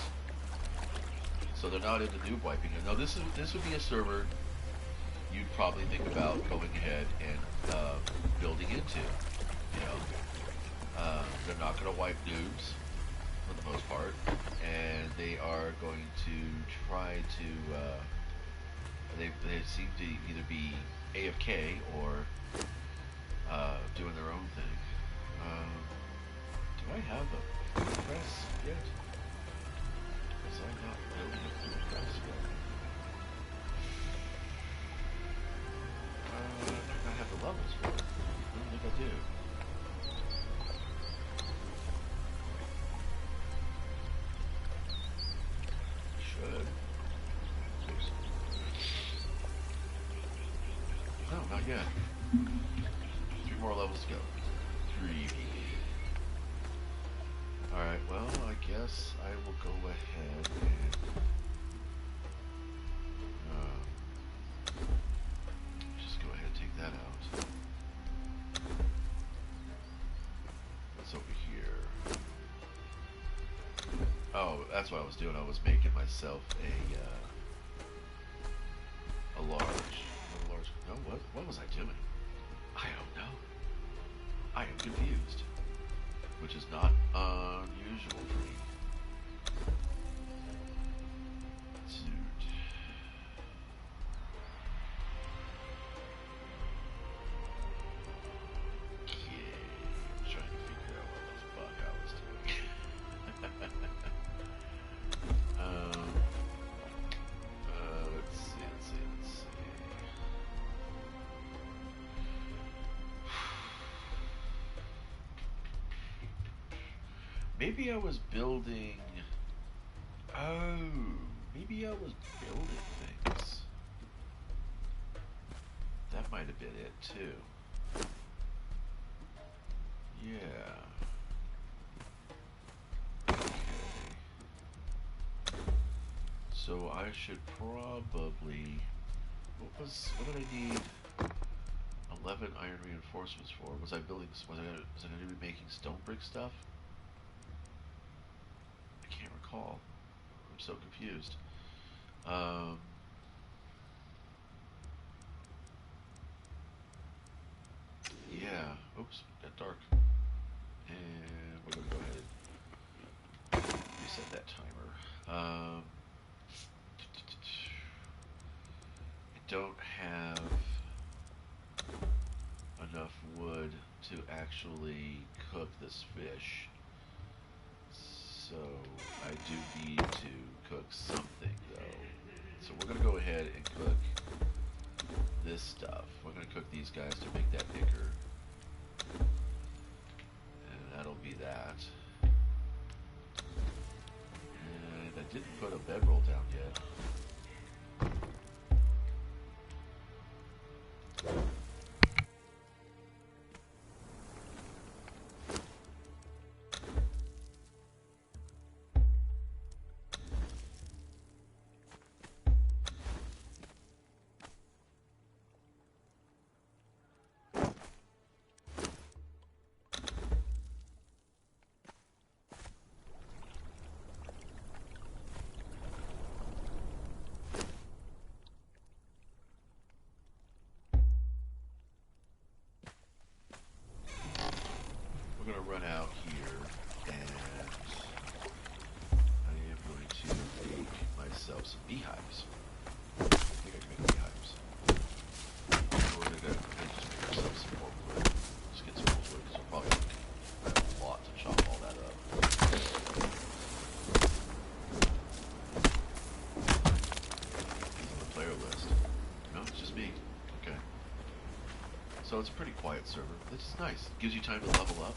So they're not into noob wiping. Now this would be a server you'd probably think about going ahead and building into. You know, they're not going to wipe noobs for the most part, and they are going to try to. They seem to either be AFK or doing their own thing. Do I have a food press yet? Was I not building a food press yet? I have the levels for it. I don't think I do. Should. Oops. No, not yet. 3 more levels to go. 3. Alright, well, I guess I will go ahead and just go ahead and take that out. What's over here? Oh, that's what I was doing. I was making myself a large. No, what was I doing? I don't know. I am confused, which is not unusual for me. Dude. Okay, I'm trying to figure out what the fuck I was doing. Let's see. Maybe I was building. Oh, maybe I was building things. That might have been it too. Yeah. Okay. So I should probably. What did I need 11 iron reinforcements for? Was I building? Was I gonna be making stone brick stuff? I can't recall. I'm so confused. Yeah. Oops, got dark. And we're gonna go ahead and reset that timer. I don't have enough wood to actually cook this fish. So I do need to cook something though. So we're gonna go ahead and cook this stuff. We're gonna cook these guys to make that thicker. And that'll be that. And I didn't put a bedroll down yet. We're going to run out here, and I am going to make myself some beehives. I think I can make beehives. We're going to just make ourselves some more wood. Just get some more wood, because we're probably going to have a lot to chop all that up. He's on the player list. No, it's just me. Okay. So it's a pretty quiet server. This is nice. It gives you time to level up.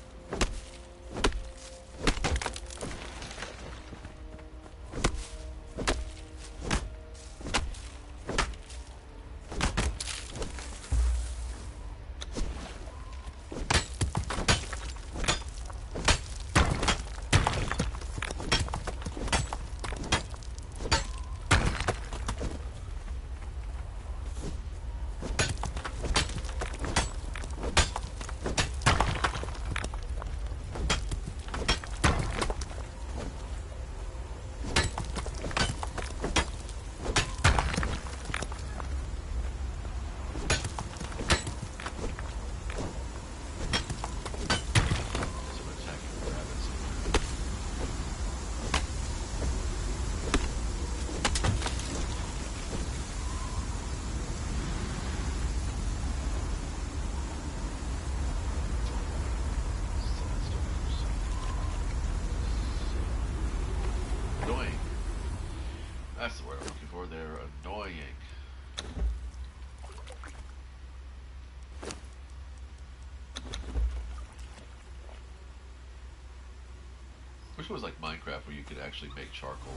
That's the word I'm looking for. They're annoying. Wish it was like Minecraft where you could actually make charcoal.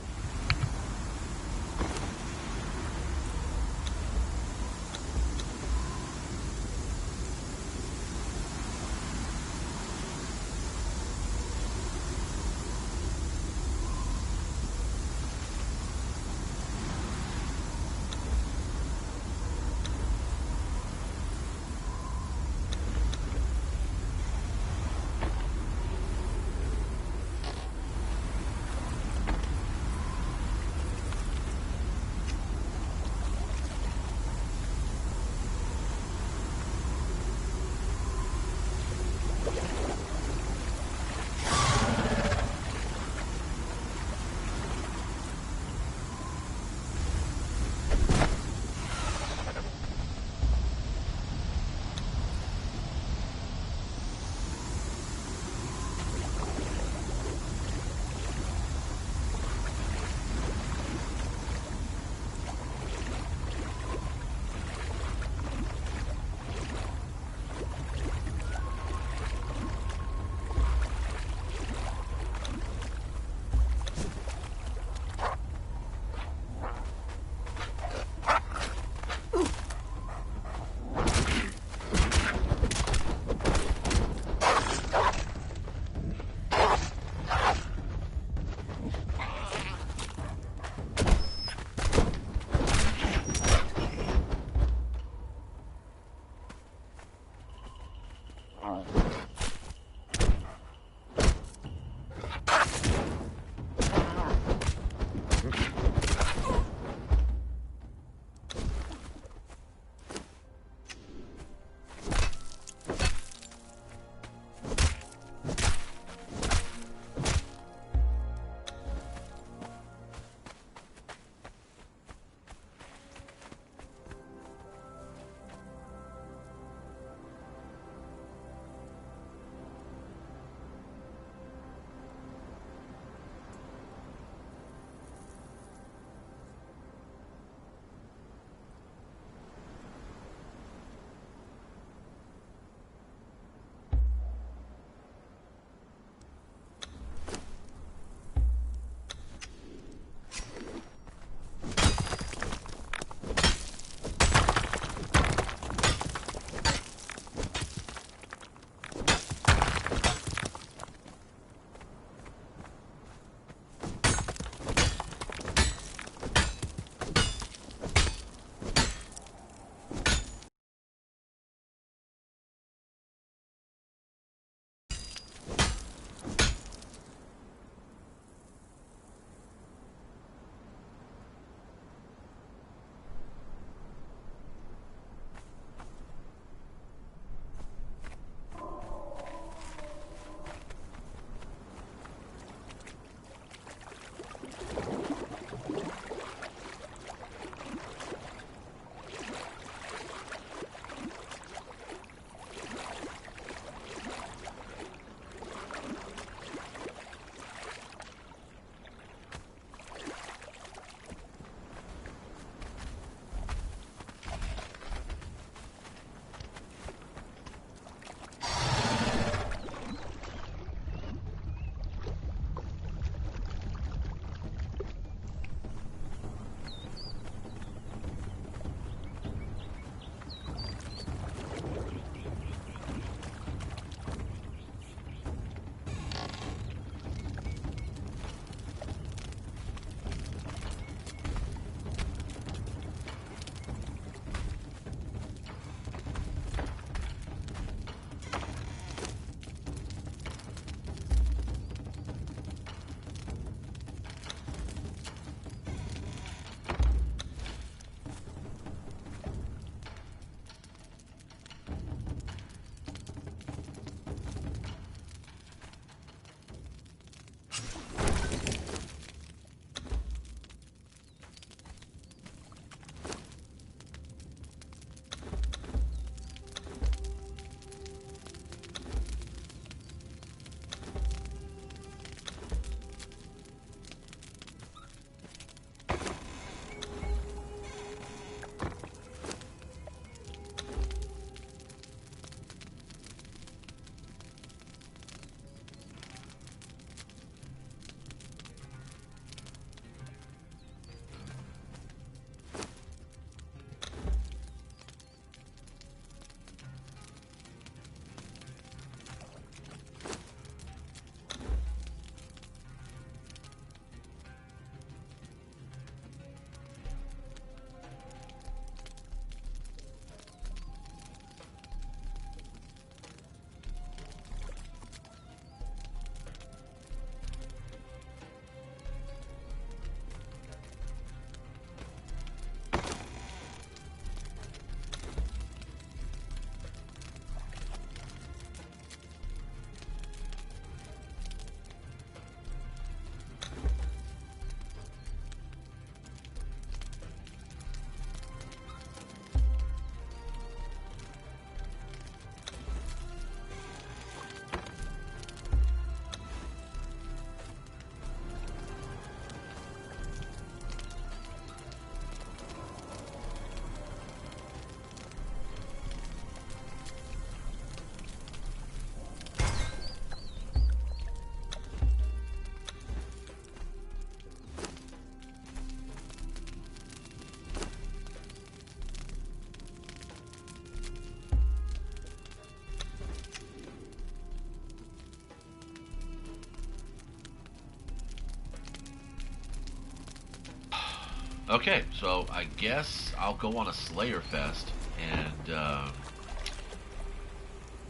Okay, so I guess I'll go on a Slayer Fest, and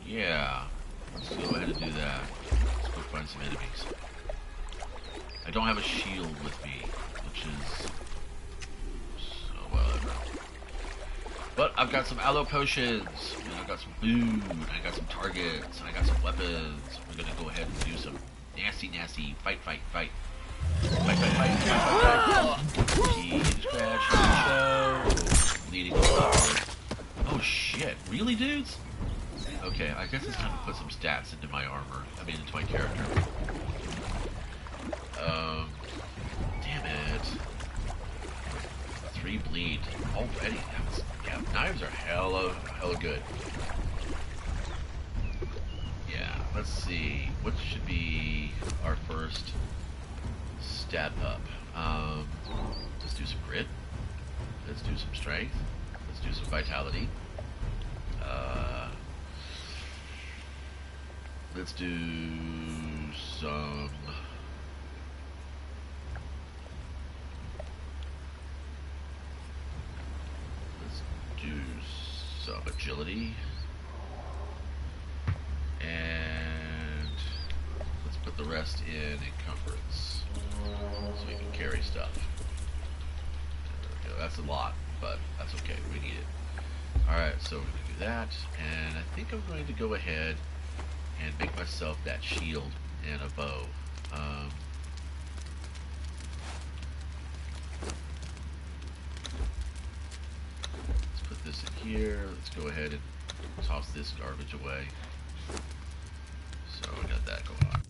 yeah, let's go ahead and do that. Let's go find some enemies. I don't have a shield with me, which is so whatever. But I've got some aloe potions, and I've got some food, and I got some targets, and I got some weapons. We're gonna go ahead and do some nasty fight. Fight. He scratch show. Leading up. Oh shit! Really, dudes? Okay, I guess it's time to put some stats into my armor. I mean, into my character. Damn it. 3 bleed already. Yeah, knives are hella good. Yeah, let's see. What should be our first stat up? Let's do some grit. Let's do some strength. Let's do some vitality. Let's do some... Let's do some agility. And let's put the rest in encumbrance, so we can carry stuff. There we go. That's a lot, but that's okay. We need it. Alright, so we're going to do that. And I think I'm going to go ahead and make myself that shield and a bow. Let's put this in here. Let's go ahead and toss this garbage away. So I got that going on.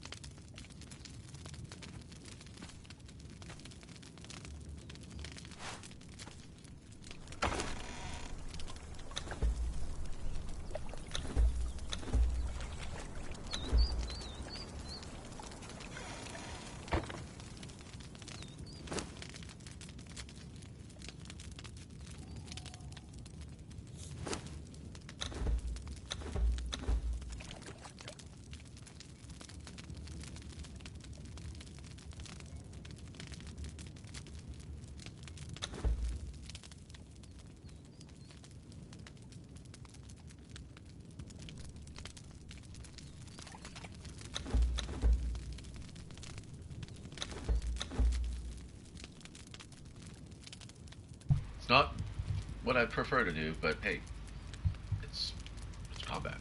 It's not what I prefer to do, but hey, it's combat.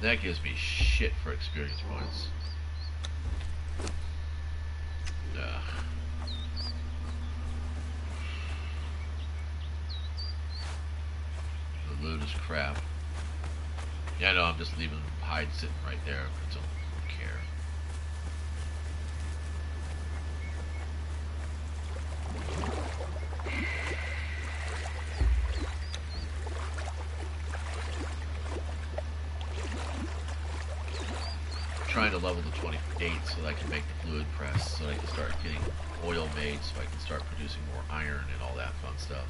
that gives me shit for experience points. Ugh. The loot is crap. Yeah, no, I'm just leaving hide sitting right there. I don't care. Trying to level to 28 so that I can make the fluid press, so I can start getting oil made, so I can start producing more iron and all that fun stuff.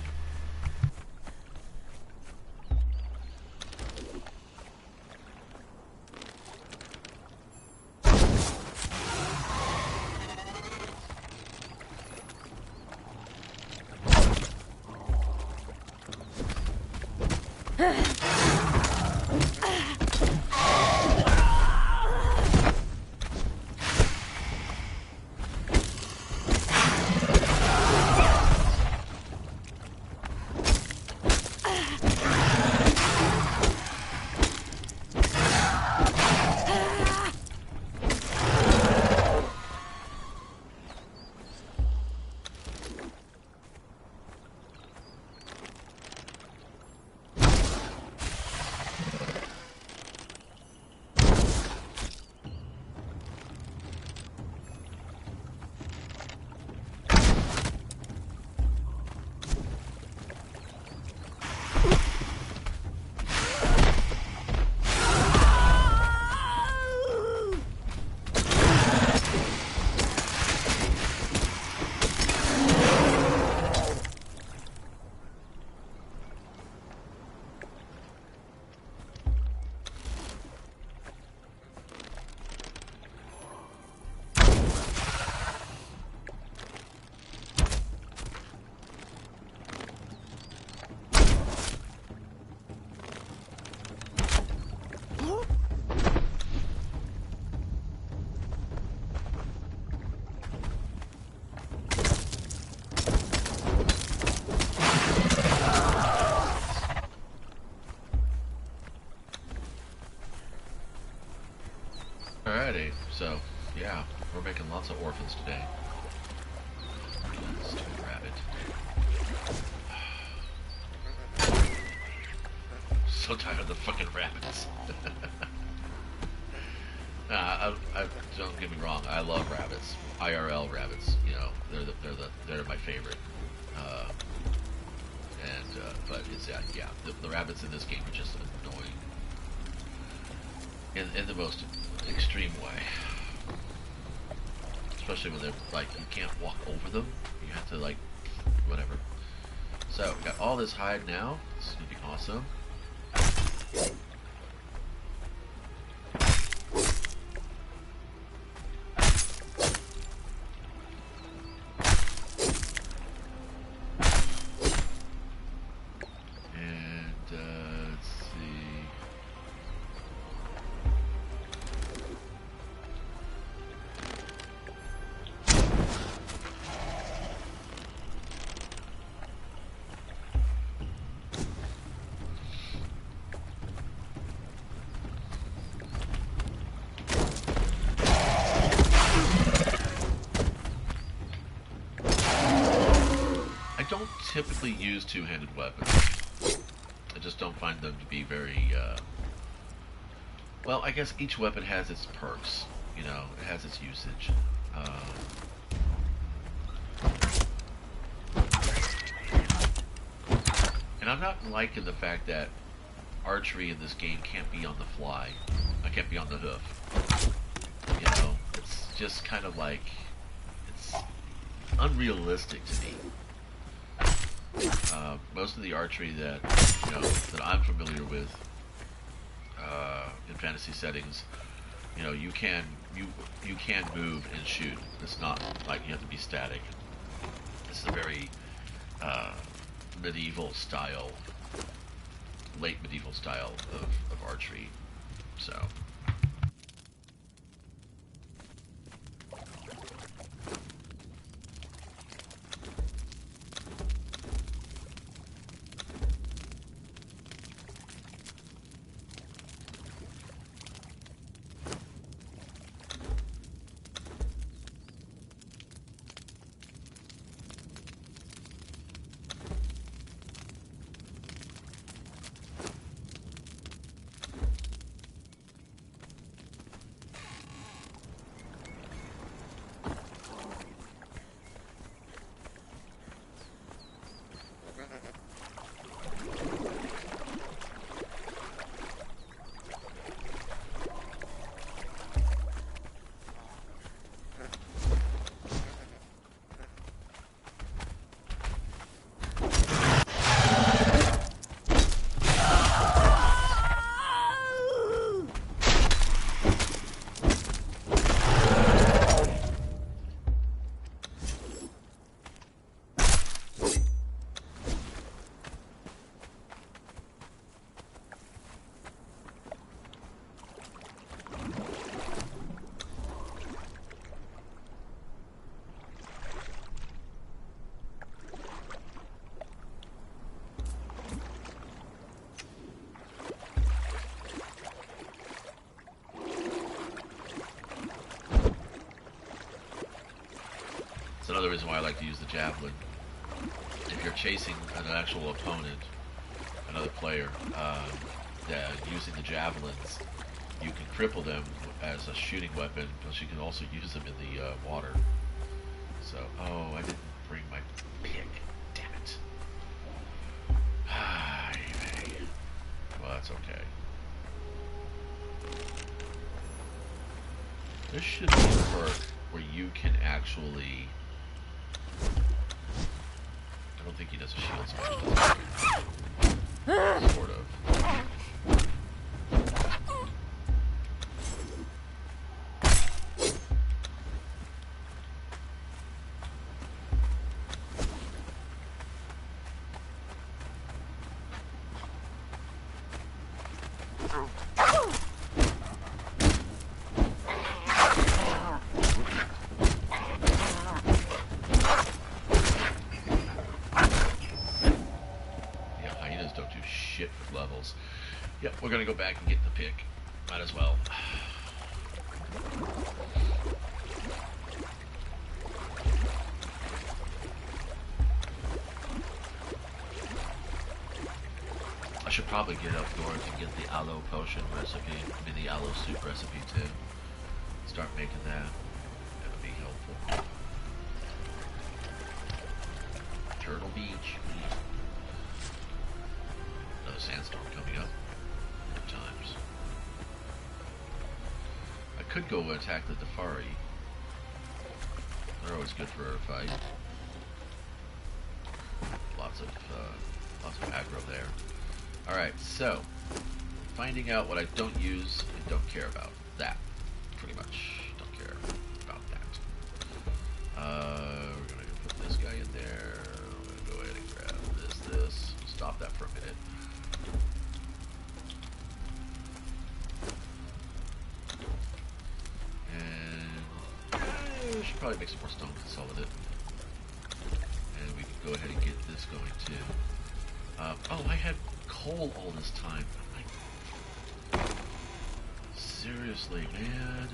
Alrighty, so, yeah, we're making lots of orphans today. Stupid rabbit. So tired of the fucking rabbits. Don't get me wrong, I love rabbits. IRL rabbits, you know, they're my favorite. But it's, yeah, the rabbits in this game are just annoying. In the most extreme way. Especially when they're, like, you can't walk over them. You have to, like, whatever. So, we got all this hide now. This is gonna be awesome. Typically use two-handed weapons. I just don't find them to be very, well, I guess each weapon has its perks, you know, it has its usage. And I'm not liking the fact that archery in this game can't be on the fly. I can't be on the hoof. You know, it's just kind of like, it's unrealistic to me. Most of the archery that, you know, that I'm familiar with in fantasy settings, you know, you can move and shoot. It's not like you have to be static. This is a very medieval style, late medieval style of archery. So. another reason why I like to use the javelin. If you're chasing an actual opponent, another player, that using the javelins, you can cripple them as a shooting weapon, plus you can also use them in the water. So, oh, I didn't bring my pick. Damn it. Well, that's okay. There should be a perk where you can actually... I don't think he does a shield smash. Sort of. Yep, we're gonna go back and get the pick. Might as well. I should probably get up north and get the aloe potion recipe, maybe the aloe soup recipe too. Start making that. That'll be helpful. Turtle Beach. Another sandstorm coming up. Times. I could go attack the Defari. They're always good for a fight. Lots of aggro there. Alright, so finding out what I don't use and don't care about. That. Pretty much don't care about that. We're gonna put this guy in there. We're gonna go ahead and grab this. Stop that for a minute. We should probably make some more stone consolidate. And we can go ahead and get this going too. Oh, I had coal all this time. Seriously, man.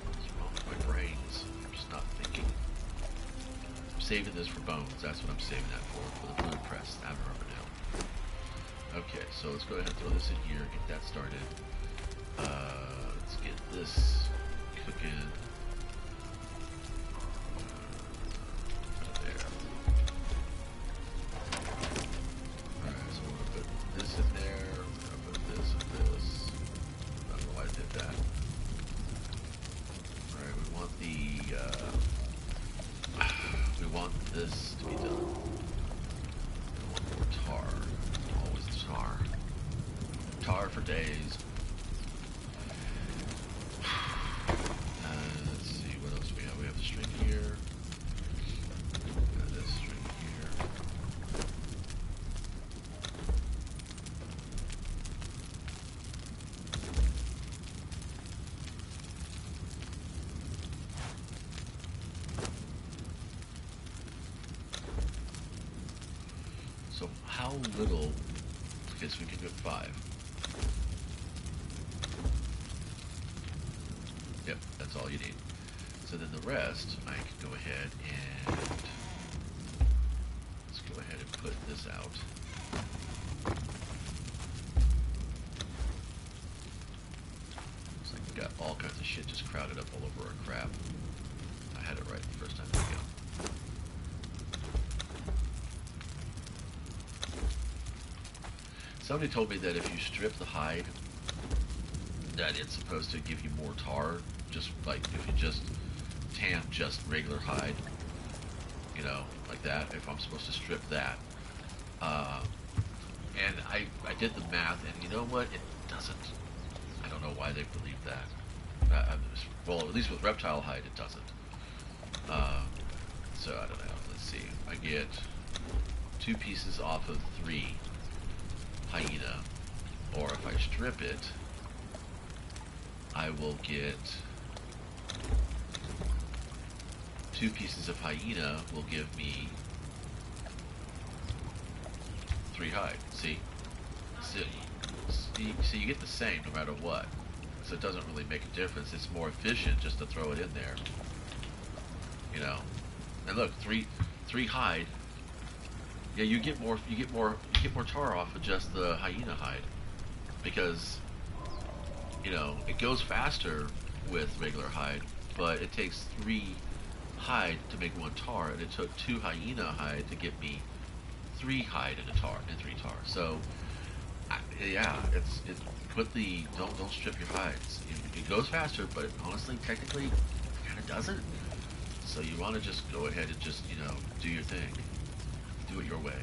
What's wrong with my brains? I'm just not thinking. I'm saving this for bones. That's what I'm saving that for the blue press. I remember now. Okay, so let's go ahead and throw this in here, get that started. Let's get this cooking. For days. Let's see what else we have. We have the string here. This string here. So how little? Okay, so we can get 5. Yep, that's all you need. So then the rest, I can go ahead and let's go ahead and put this out. Looks like we got all kinds of shit just crowded up all over our crap. I had it right the first time we go. Somebody told me that if you strip the hide, that it's supposed to give you more tar, just like if you just tan just regular hide, you know, like that, if I'm supposed to strip that. And I did the math, and you know what, it doesn't. I don't know why they believe that. Well, at least with reptile hide, it doesn't. So I don't know, let's see. I get 2 pieces off of 3 hyena, or if I strip it, I will get 2 pieces of hyena will give me 3 hide. See? So you get the same no matter what. So it doesn't really make a difference. It's more efficient just to throw it in there. You know? And look, three hide. Yeah, you get more tar off of just the hyena hide because it goes faster with regular hide, but it takes three hide to make one tar, and it took two hyena hide to get me three hide and three tar. So yeah, it's put the don't strip your hides. It goes faster, but honestly, technically, it kind of doesn't. So you want to just go ahead and just do your thing, do it your way.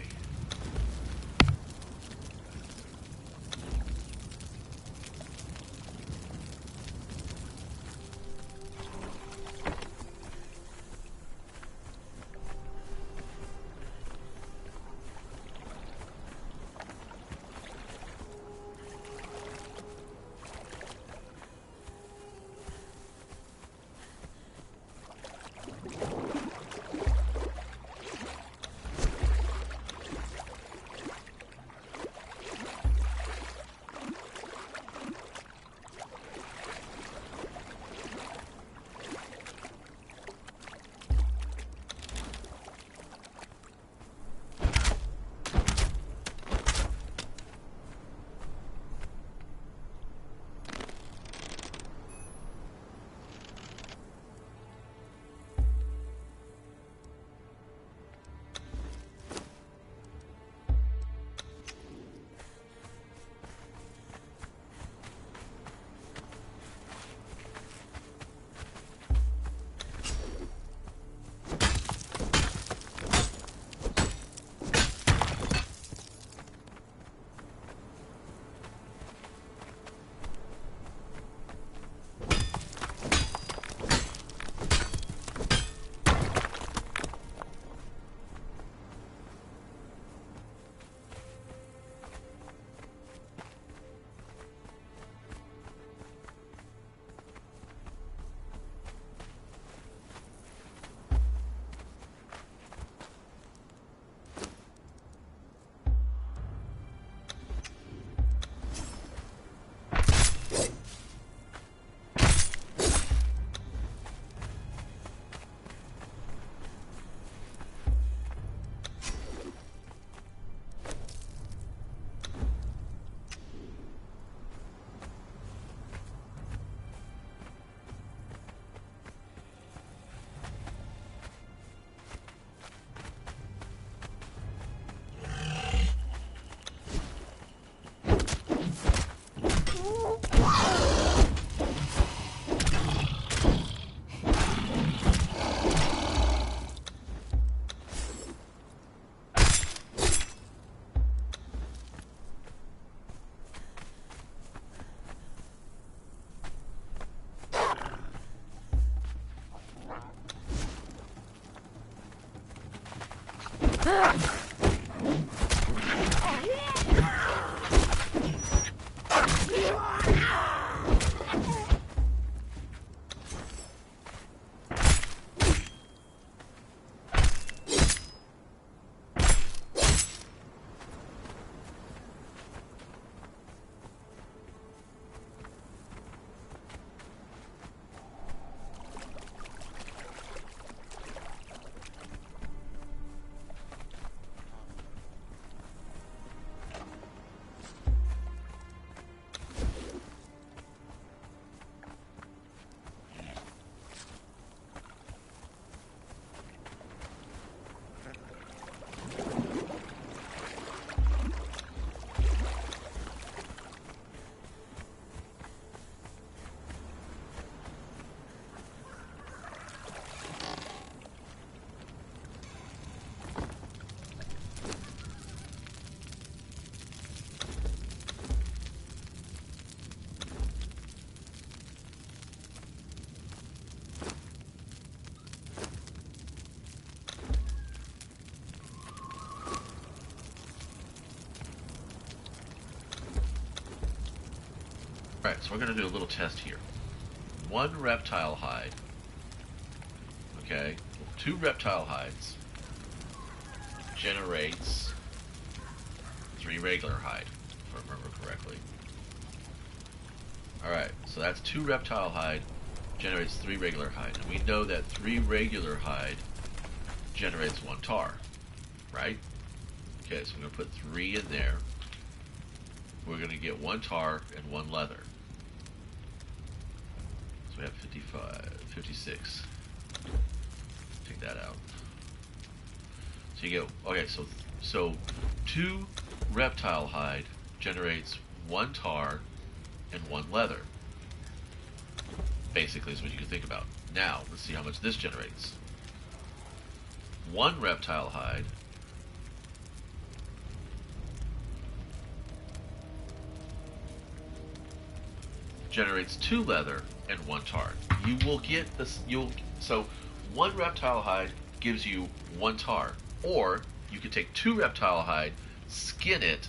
Alright, so we're going to do a little test here. One reptile hide. Okay, two reptile hides generates three regular hide, if I remember correctly. Alright, so that's two reptile hide generates three regular hide. And we know that three regular hide generates 1 tar, right? Okay, so I'm going to put 3 in there. We're going to get 1 tar and 1 leather. So we have 56. Take that out. So you get, okay, so 2 reptile hide generates 1 tar and 1 leather. Basically is what you can think about. Now, let's see how much this generates. 1 reptile hide generates 2 leather and 1 tar. You will get this. So 1 reptile hide gives you 1 tar, or you can take 2 reptile hide, skin it,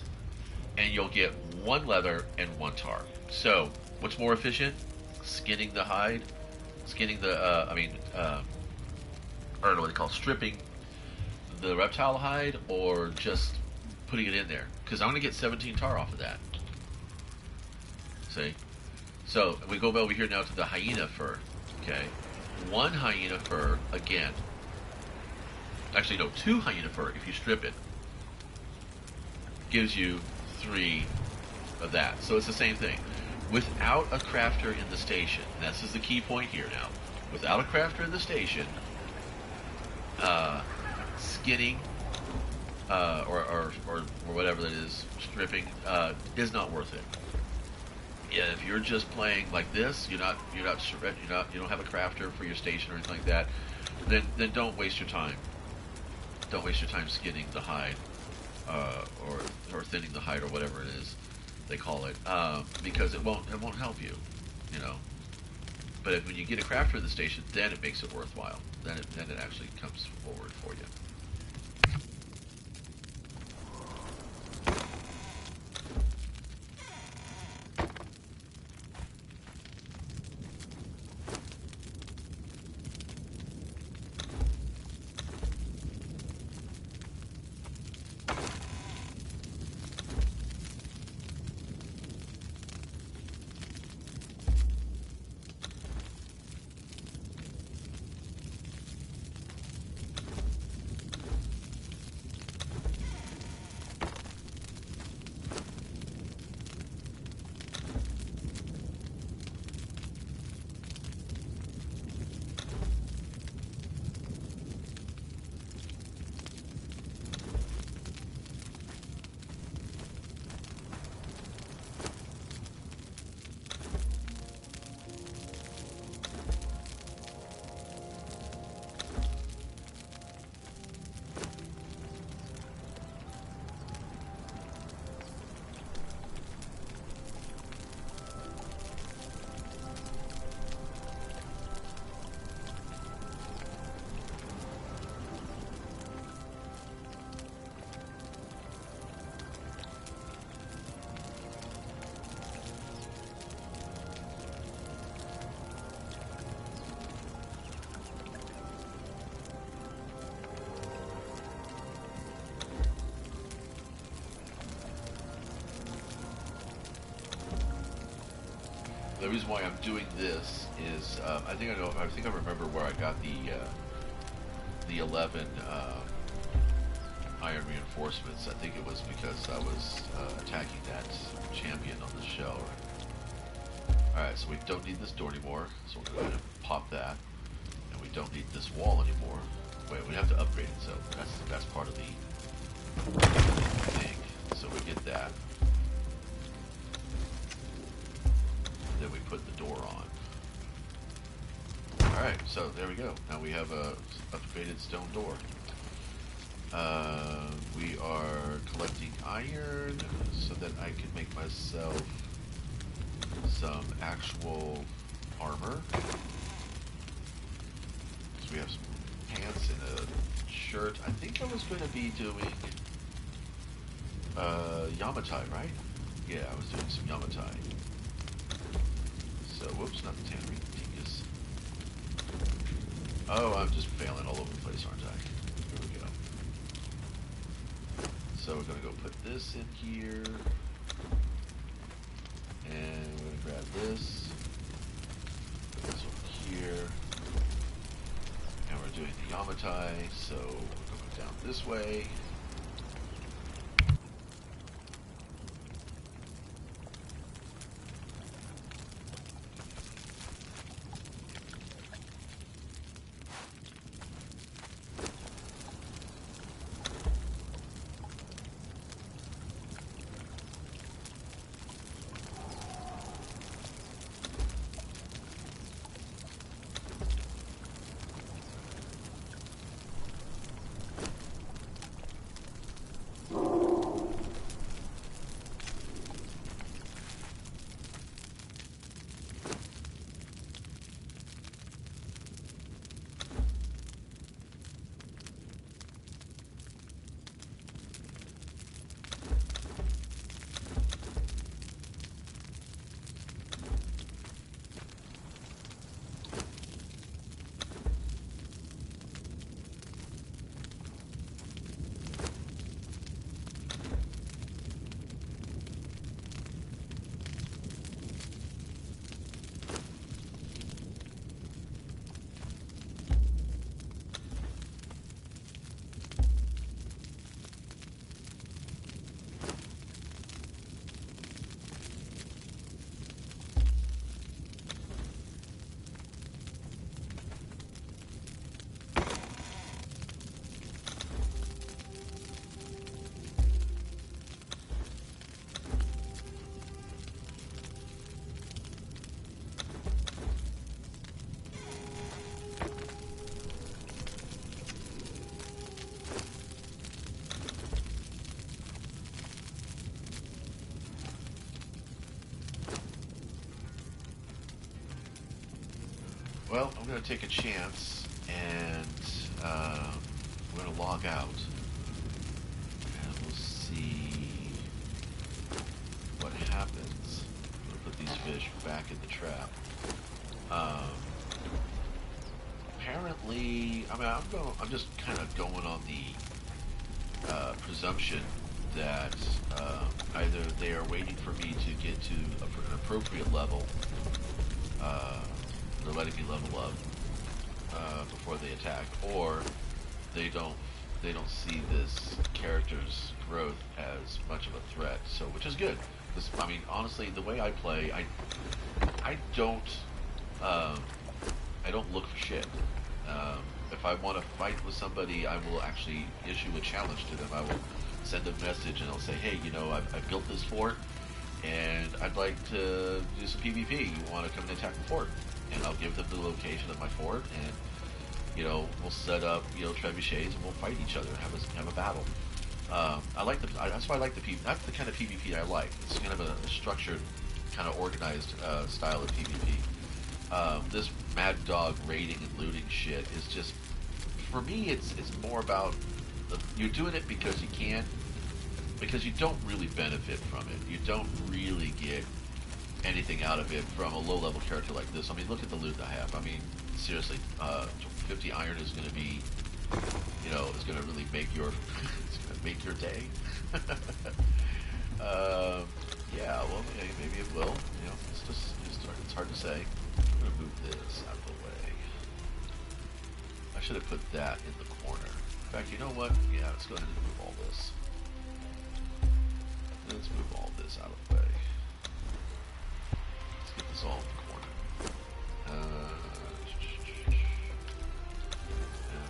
and you'll get 1 leather and 1 tar. So what's more efficient? Skinning the hide, skinning the I don't know what they call it, stripping the reptile hide, or just putting it in there, because I'm going to get 17 tar off of that. See? So we go over here now to the hyena fur. Okay, 1 hyena fur again. Actually, no, 2 hyena fur if you strip it gives you 3 of that. So it's the same thing. Without a crafter in the station, and this is the key point here now. Without a crafter in the station, skinning or whatever that is, stripping is not worth it. Yeah, if you're just playing like this, you don't have a crafter for your station or anything like that, then don't waste your time. Don't waste your time skinning the hide, or thinning the hide, or whatever it is they call it, because it won't help you, you know. But when you get a crafter in the station, then it makes it worthwhile. Then it actually comes forward for you. The reason why I'm doing this is I think I remember where I got the 11 iron reinforcements. I think it was because I was attacking that champion on the show. Alright, so we don't need this door anymore, so we're going to go ahead and pop that. And we don't need this wall anymore. Wait, we have to upgrade it, so that's part of the thing. So we get that. Then we put the door on. Alright, so there we go. Now we have a upgraded stone door. We are collecting iron so that I can make myself some actual armor. So we have some pants and a shirt. I think I was going to be doing Yamatai, right? Yeah, I was doing some Yamatai. So, whoops, not the tannery. Dingus. Oh, I'm just failing all over the place, aren't I? Here we go. So we're going to go put this in here. And we're going to grab this. Put this over here. And we're doing the Yamatai, so this way. Well, I'm going to take a chance, and we're going to log out, and we'll see what happens. I'm going to put these fish back in the trap. Apparently, I mean, I'm just kind of going on the presumption that either they are waiting for me to get to an appropriate level. They're letting me level up before they attack, or they don't see this character's growth as much of a threat. So, which is good. Because, I mean, honestly, the way I play, I don't look for shit. If I want to fight with somebody, I will actually issue a challenge to them. I will send a message and I'll say, hey, you know, I've built this fort, and I'd like to do some PvP. You want to come and attack the fort? And I'll give them the location of my fort, and you know, we'll set up, you know, trebuchets, and we'll fight each other and have a battle. That's why I like the PvP. That's the kind of PvP I like. It's kind of a structured, kind of organized style of PvP. This Mad Dog raiding and looting shit is just, for me, it's more about you're doing it because you can, because you don't really benefit from it. You don't really get anything out of it from a low-level character like this. I mean, look at the loot I have. I mean, seriously, 50 iron is going to be, you know, is going to really make your day. Yeah, well, maybe it will. You know, it's hard to say. I'm going to move this out of the way. I should have put that in the corner. In fact, you know what? Yeah, let's go ahead and move all this. Let's move all this out of the way. Let's get this all in the corner. And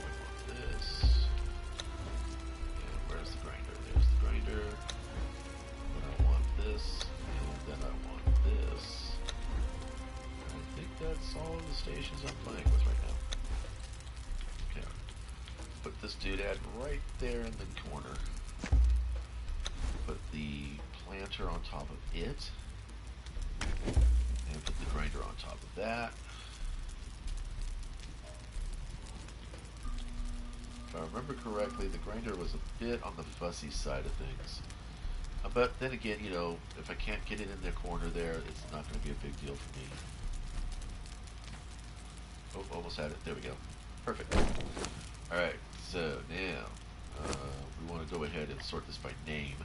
we want this. And where's the grinder? There's the grinder. Then I want this. And then I want this. And I think that's all of the stations I'm playing with right now. Okay. Put this doodad right there in the corner. Put the planter on top of it. And put the grinder on top of that. If I remember correctly, the grinder was a bit on the fussy side of things. But then again, you know, if I can't get it in the corner there, it's not going to be a big deal for me. Oh, almost had it. There we go. Perfect. Alright, so now we want to go ahead and sort this by name,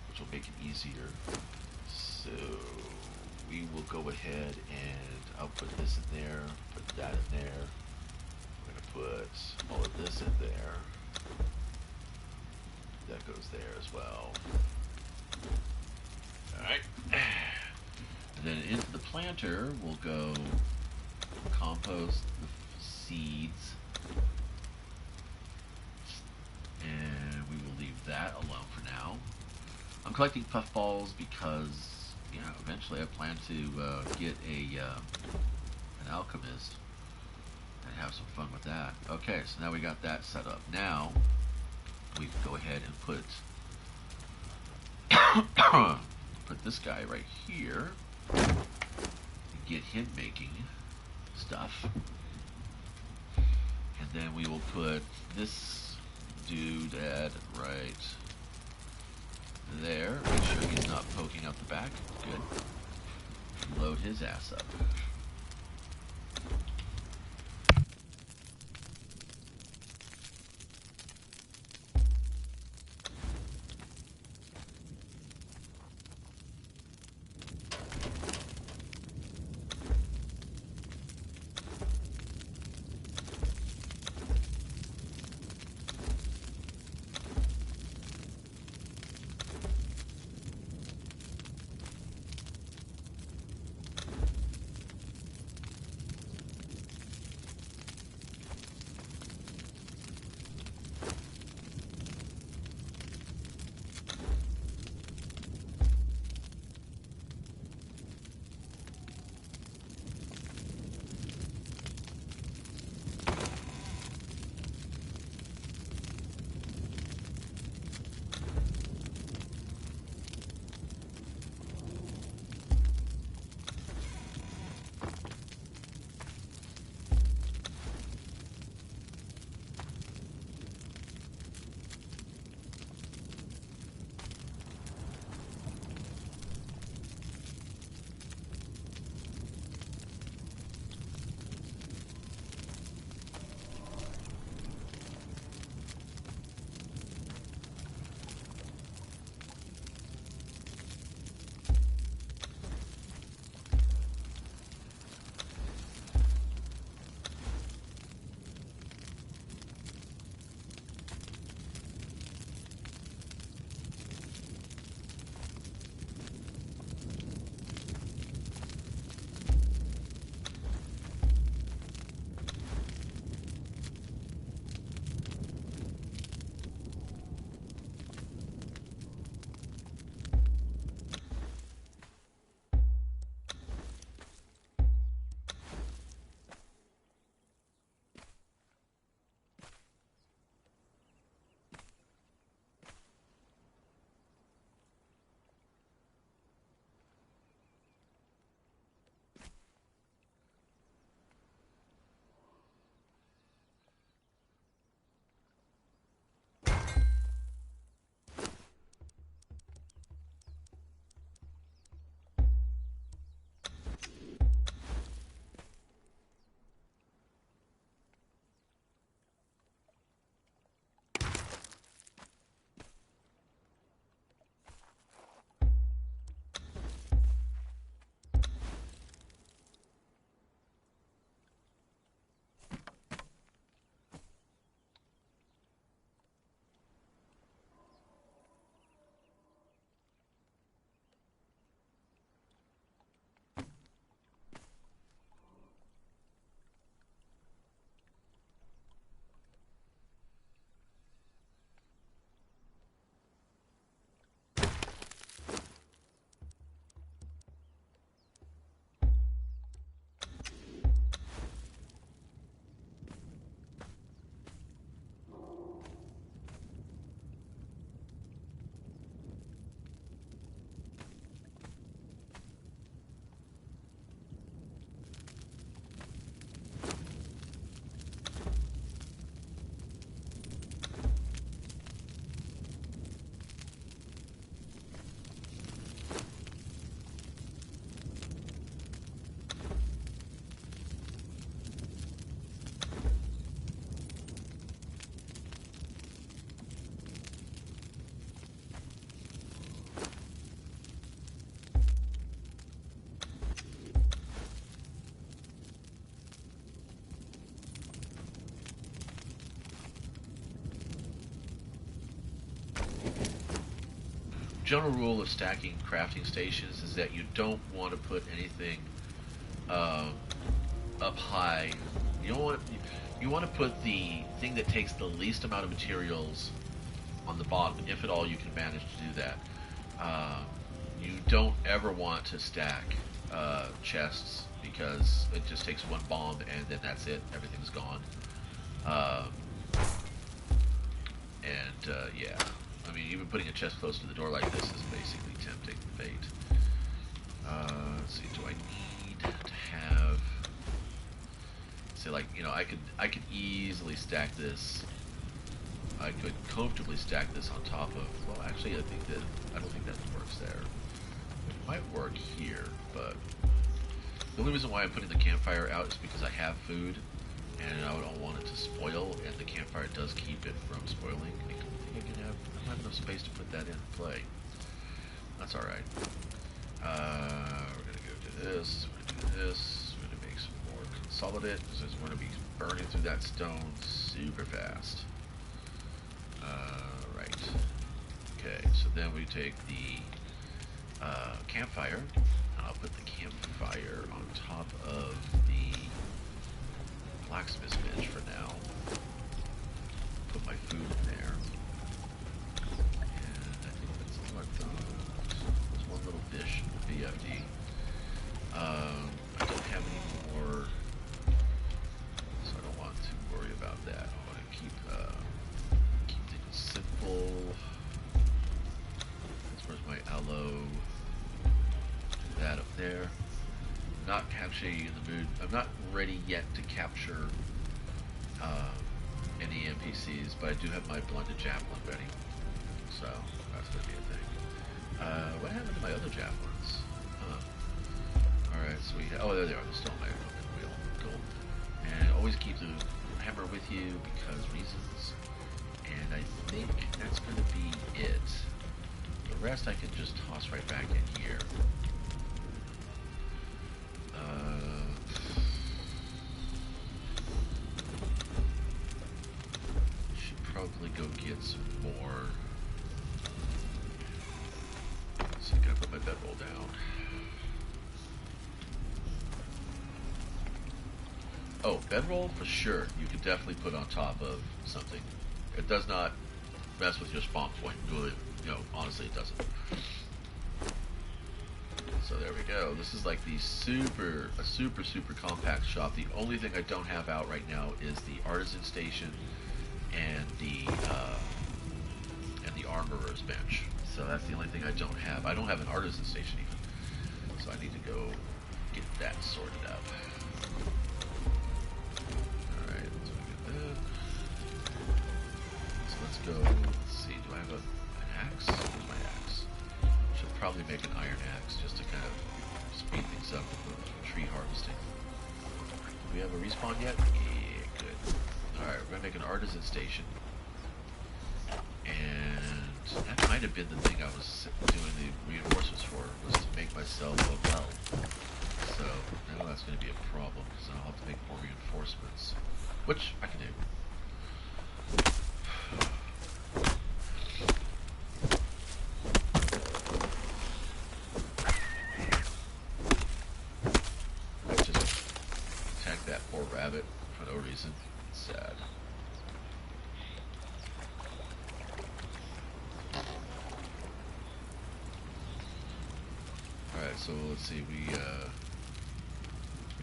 which will make it easier. So we will go ahead and I'll put this in there, put that in there. We're going to put all of this in there. that goes there as well. Alright. And then into the planter, we'll go compost the seeds. And we will leave that alone for now. I'm collecting puffballs because, you know, eventually I plan to get an alchemist and have some fun with that. Okay, so now we got that set up. Now we can go ahead and put put this guy right here and get him making stuff. And then we will put this doodad right there. Make sure he's not poking out the back. Good. Load his ass up. general rule of stacking crafting stations is that you don't want to put anything um, up high. You don't want to, you want to put the thing that takes the least amount of materials on the bottom, if at all you can manage to do that. You don't ever want to stack chests because it just takes one bomb and then that's it. Everything's gone. Um, yeah, I mean, even putting a chest close to the door like this is basically tempting fate. Let's see, do I need to have? Say, like, you know, I could easily stack this. I could comfortably stack this on top of. Well, actually, I don't think that works there. It might work here, but the only reason why I'm putting the campfire out is because I have food, and I don't want it to spoil, and the campfire does keep it from spoiling. I don't think I don't have enough space to put that in play. That's alright. We're gonna go do this, we're gonna do this, we're gonna make some more consolidate, because we're gonna be burning through that stone super fast. Right. Okay, so then we take the campfire, and I'll put the campfire on top of the blacksmith's bench for now. Put my food in there. And I think that's all I've done. There's one little dish, VFD. I don't have any more, so I don't want to worry about that. I want to keep things simple. That's where's my aloe. Do that up there. Not actually in the mood. I'm not ready yet to capture any NPCs, but I do have my blunted javelin ready, so that's gonna be a thing. What happened to my other javelins? All right, so oh, there they are. They're still on my wheel. Cool. And always keep the hammer with you because reasons. And I think that's gonna be it. The rest I can just toss right back in here. Should probably go get some more. So I gotta put my bedroll down. Oh, bedroll for sure. You could definitely put on top of something. It does not mess with your spawn point. Really, you know, honestly, it doesn't. So there we go. This is like the super compact shop. The only thing I don't have out right now is the artisan station and the armorer's bench. So that's the only thing I don't have. I don't have an artisan station even. So I need to go get that sorted out. Alright, so we get that. So let's go, let's see, do I have an axe? Where's my axe? Should probably make an iron axe just to kind of speed things up with tree harvesting. Do we have a respawn yet? Yeah, good. Alright, we're gonna make an artisan station. And that might have been the thing I was doing the reinforcements for, was to make myself a well. So now that's going to be a problem, because I'll have to make more reinforcements. Which I can do. I just attacked that poor rabbit for no reason. It's sad. Alright, so let's see, we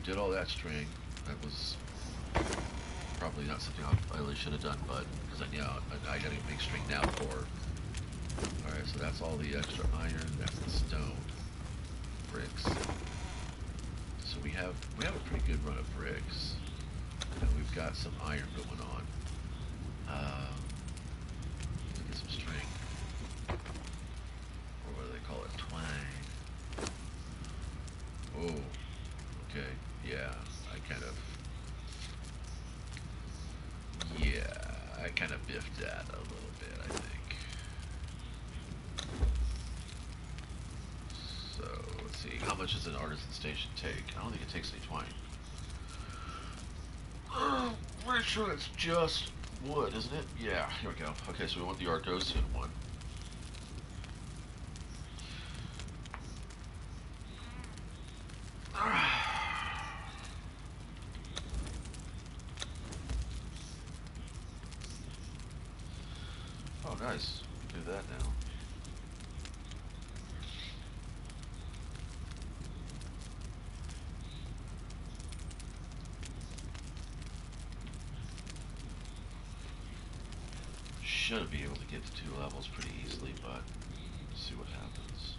did all that string. That was probably not something I really should have done, but because I gotta make string now for. Alright, so that's all the extra iron, that's the stone. Bricks. So we have a pretty good run of bricks. And we've got some iron going on. Let's get some string. Or what do they call it? Twine. Oh, okay, yeah, I kind of biffed that a little bit, I think. So, let's see, how much does an artisan station take? I don't think it takes any twine. I'm pretty sure it's just wood, isn't it? Yeah, here we go. Okay, so we want the Argosian one. nice. Do that now. Should be able to get to 2 levels pretty easily, but let's see what happens.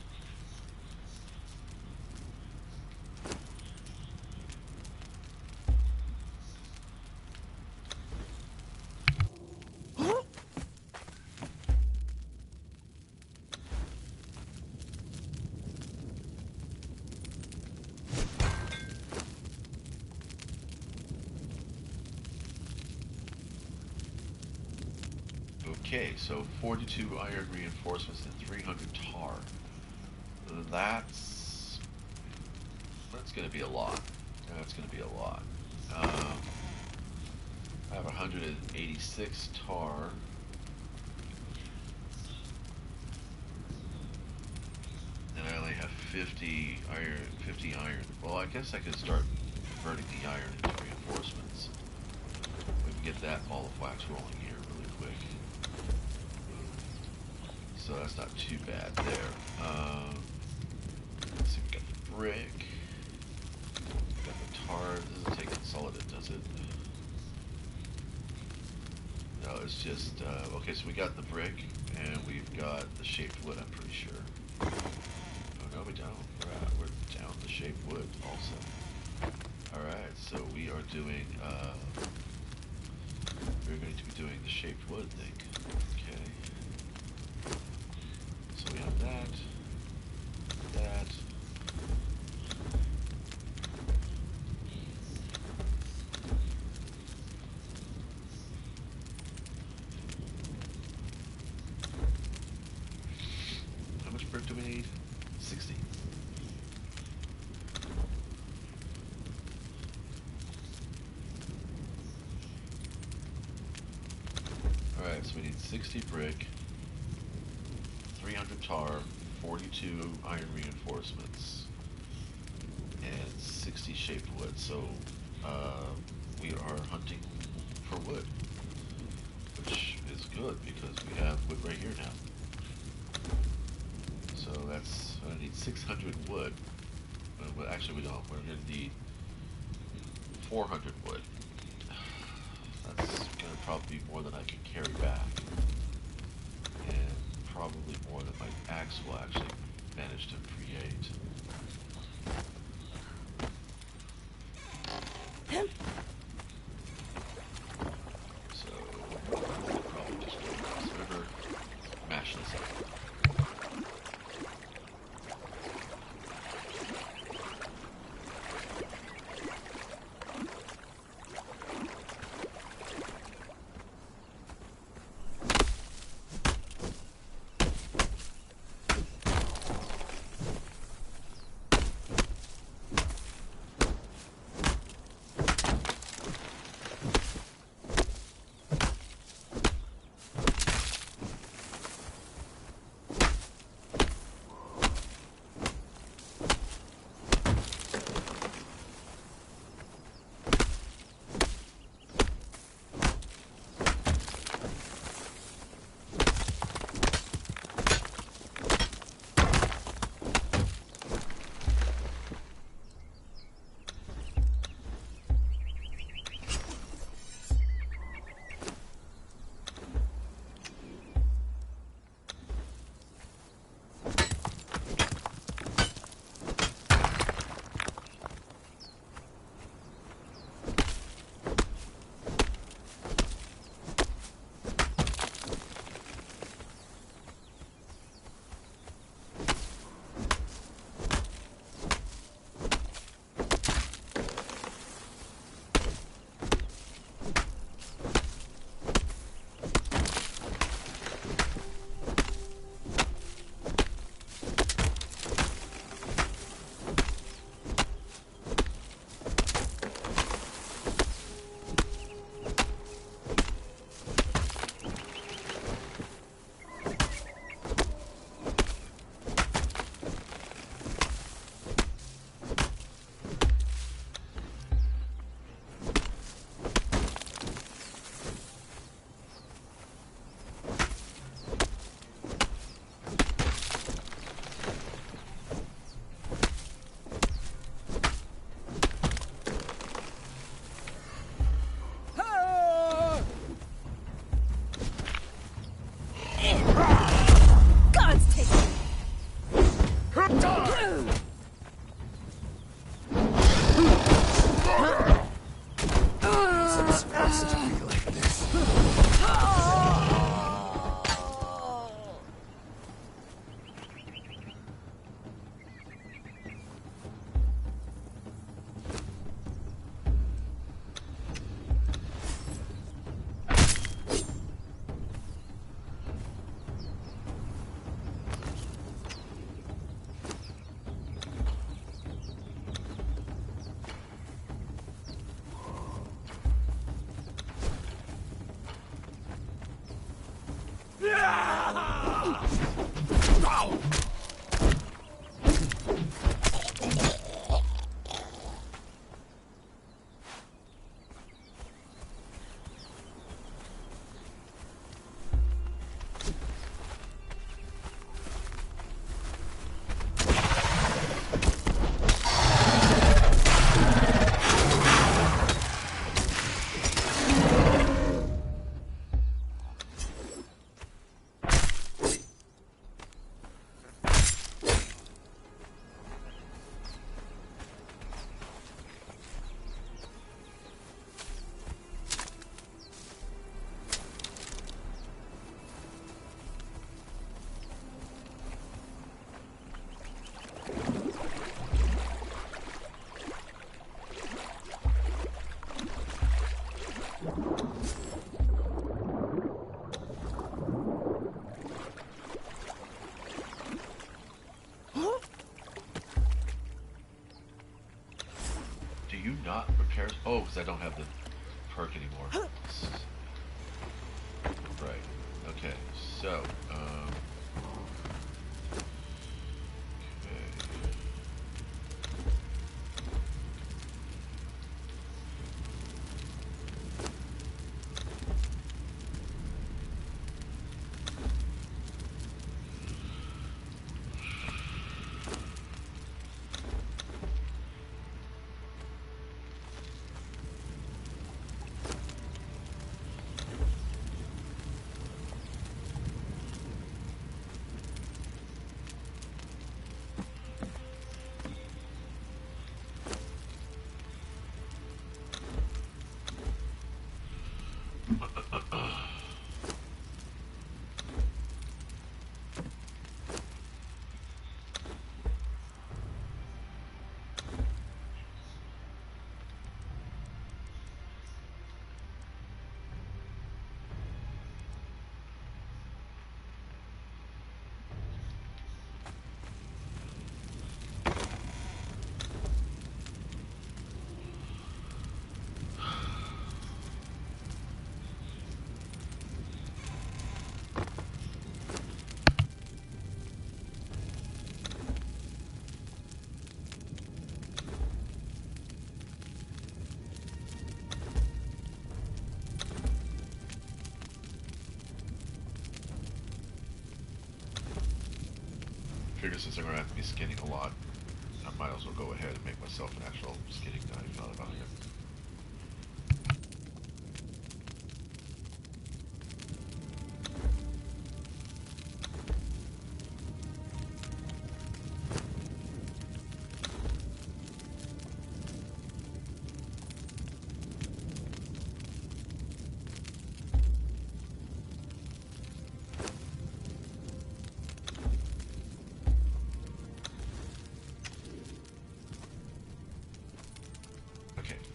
Okay, so 42 iron reinforcements and 300 tar. That's going to be a lot. That's going to be a lot. I have 186 tar. And I only have 50 iron. 50 iron. Well, I guess I could start converting the iron into reinforcements. We can get that ball of wax rolling here really quick. So that's not too bad there. Let's see, we got the brick. We got the tar. This doesn't take consolidated, does it? No, it's just, okay, so we got the brick, and we've got the shaped wood, I'm pretty sure. Oh, no, we don't. We're down the shaped wood also. Alright, so we are doing, we're going to be doing the shaped wood thing. Okay. So we have that. How much brick do we need? 60. Alright, so we need 60 brick, 300 tar, 42 iron reinforcements, and 60 shaped wood. So we are hunting for wood, which is good because we have wood right here now. So that's, I need 600 wood. Well, actually we don't. We're going to need 400 wood. That's going to probably be more than I can carry back. And probably more than my axe will actually manage to create. So, we'll probably just go across the river, mash this up. got repairs. Oh, because I don't have the perk anymore. Right. Okay. So, figure since I'm gonna have to be skinning a lot, I might as well go ahead and make myself an actual skinning knife out of it.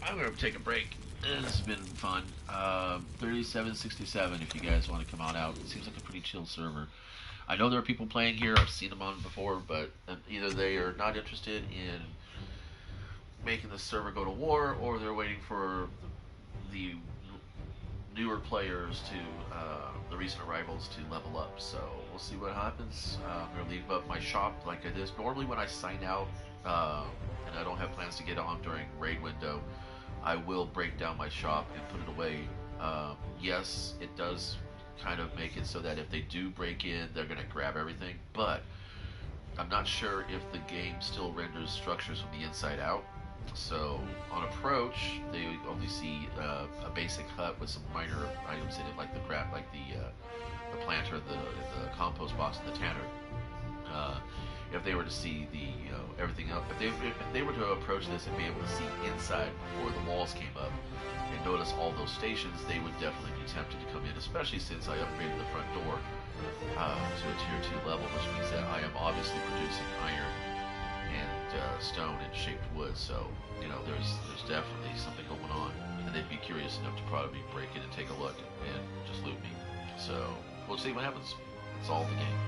I'm going to take a break. This has been fun. 3767 if you guys want to come on out. It seems like a pretty chill server. I know there are people playing here. I've seen them on before, but either they are not interested in making the server go to war, or they're waiting for the newer players to, the recent arrivals to level up. So we'll see what happens. I'm going to leave up my shop like I did. Normally when I sign out, and I don't have plans to get on during raid window, I will break down my shop and put it away. Yes, it does kind of make it so that if they do break in, they're going to grab everything, but I'm not sure if the game still renders structures from the inside out. So on approach, they only see a basic hut with some minor items in it, like the crap, like the planter, the compost box, and the tanner. If they were to see the everything else, if they were to approach this and be able to see inside before the walls came up and notice all those stations, they would definitely be tempted to come in, especially since I upgraded the front door to a tier 2 level, which means that I am obviously producing iron and stone and shaped wood. So there's definitely something going on, and they'd be curious enough to probably break in and take a look and just loot me. So we'll see what happens. It's all the game.